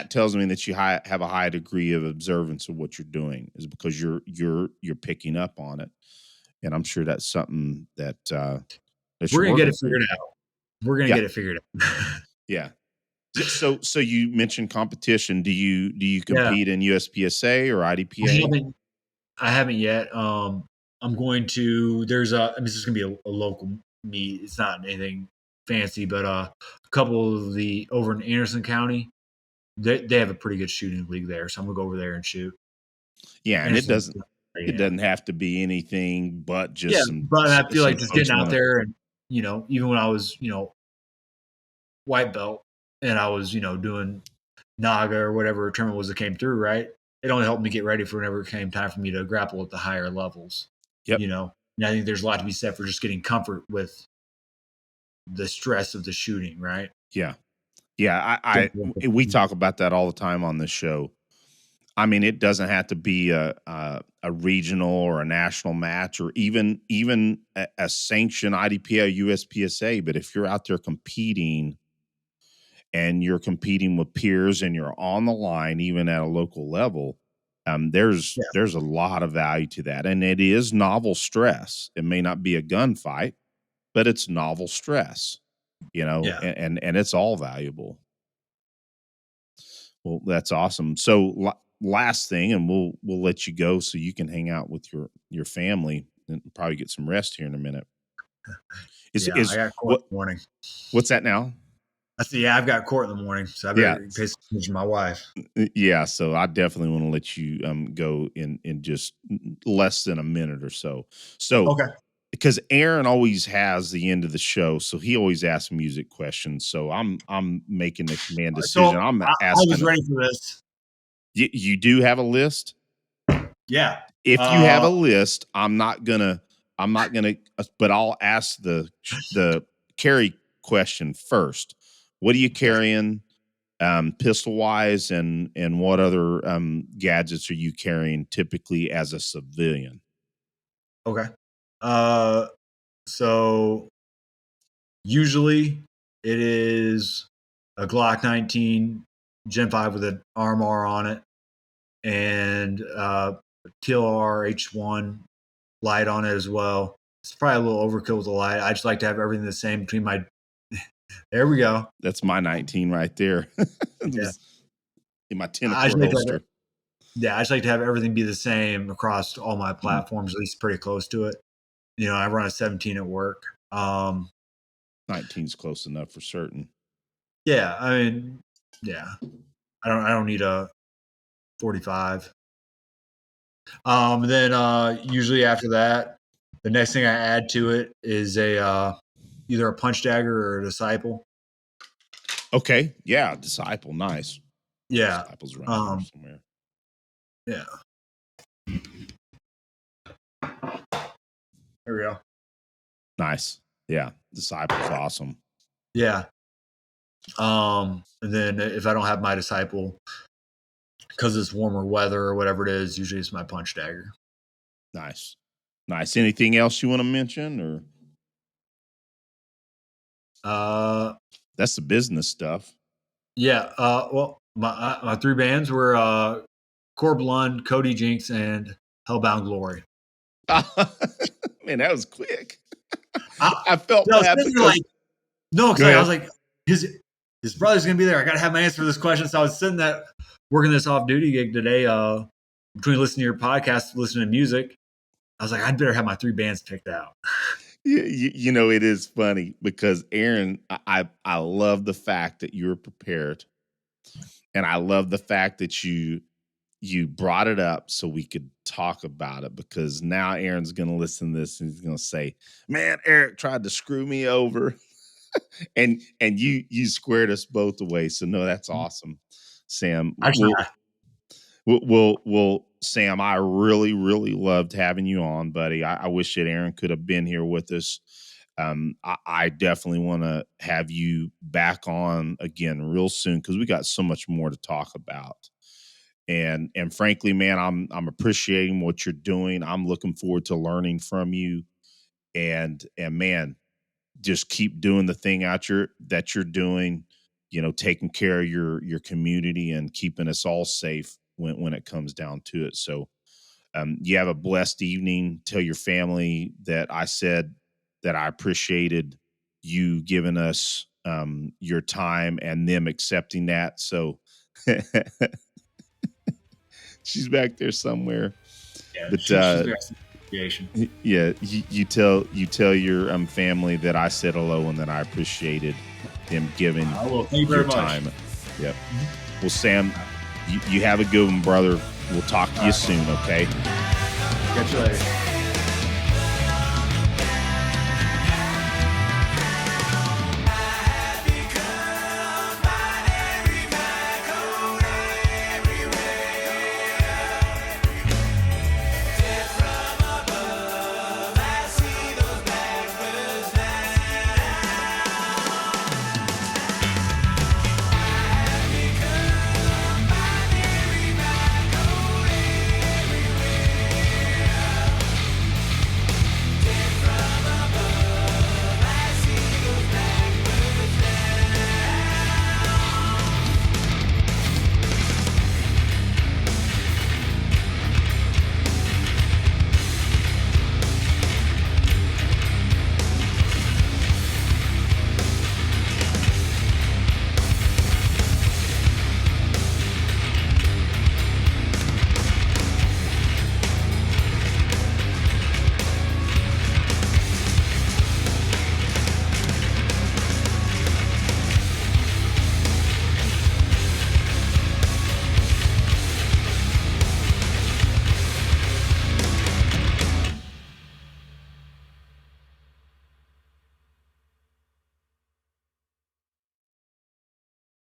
tells me that you have a high degree of observance of what you're doing, is because you're picking up on it, and I'm sure that's something that we're gonna get it figured out. We're gonna get it figured out. Yeah. So you mentioned competition. Do you compete in USPSA or IDPA? I haven't yet. I'm going to. There's a. I mean, this is gonna be a local meet. It's not anything fancy, but a couple of the over in Anderson County, they have a pretty good shooting league there. So I'm gonna go over there and shoot. Yeah, and Anderson, it doesn't have to be anything but yeah, just but I feel some like just folks getting out want to. there and even when I was white belt and I was doing Naga or whatever tournament was that came through, right? It only helped me get ready for whenever it came time for me to grapple at the higher levels. Yep. And I think there's a lot to be said for just getting comfort with the stress of the shooting, right? Yeah. Yeah. We talk about that all the time on this show. I mean, it doesn't have to be a regional or a national match or even a sanctioned IDPA USPSA. But if you're out there competing and you're competing with peers and you're on the line, even at a local level, there's a lot of value to that. And it is novel stress. It may not be a gunfight, but it's novel stress, and it's all valuable. Well, that's awesome. So last thing, and we'll let you go so you can hang out with your family and probably get some rest here in a minute. I got court in the morning. What's that now? I said, I've got court in the morning, so I better pay some attention to my wife. Yeah, so I definitely want to let you go in just less than a minute or so. So okay, because Aaron always has the end of the show, so he always asks music questions. So I'm making the command decision. So I'm I asking. was ready for this. You do have a list? Yeah. If you have a list, I'm not gonna, but I'll ask the carry question first. What are you carrying, pistol wise, and what other gadgets are you carrying typically as a civilian? Okay. So usually it is a Glock 19 Gen 5 with an RMR on it and TLR H1 light on it as well. It's probably a little overkill with the light. I just like to have everything the same between my. There we go. That's my 19 right there. In my 10-quart holster. I just like to have everything be the same across all my platforms, at least pretty close to it. I run a 17 at work. 19's close enough for certain. Yeah, I mean, yeah. I don't need a 45. Then usually after that, the next thing I add to it is a either a punch dagger or a disciple. Okay, yeah, disciple, nice. Yeah, disciples around here somewhere. Yeah. There we go. Nice. Yeah, disciple's awesome. Yeah. And then if I don't have my disciple, because it's warmer weather or whatever it is, usually it's my punch dagger. Nice. Anything else you want to mention, or? That's the business stuff. Yeah. Well, my three bands were Corb Lund, Cody Jinks, and Hellbound Glory. Man, that was quick. I felt bad because I was like, his brother's gonna be there. I gotta have my answer for this question. So I was sitting there working this off-duty gig today, between listening to your podcast, listening to music. I was like, I'd better have my three bands picked out. It is funny because Aaron, I love the fact that you're prepared, and I love the fact that you brought it up so we could talk about it, because now Aaron's going to listen to this and he's going to say, man, Eric tried to screw me over. and you squared us both away. So no, that's awesome, Sam. Well, Sam, I really, really loved having you on, buddy. I wish that Aaron could have been here with us. I definitely want to have you back on again real soon, because we got so much more to talk about. And frankly, man, I'm appreciating what you're doing. I'm looking forward to learning from you, and man, just keep doing the thing that you're doing, taking care of your community and keeping us all safe when it comes down to it. So you have a blessed evening. Tell your family that I said that I appreciated you giving us your time and them accepting that. So she's back there somewhere. Yeah, But she's got some appreciation. yeah, you tell your family that I said hello and that I appreciated them giving Thank you your very much. time. Yep. Well, Sam, you have a good one, brother. We'll talk to you soon. Okay. Catch you later.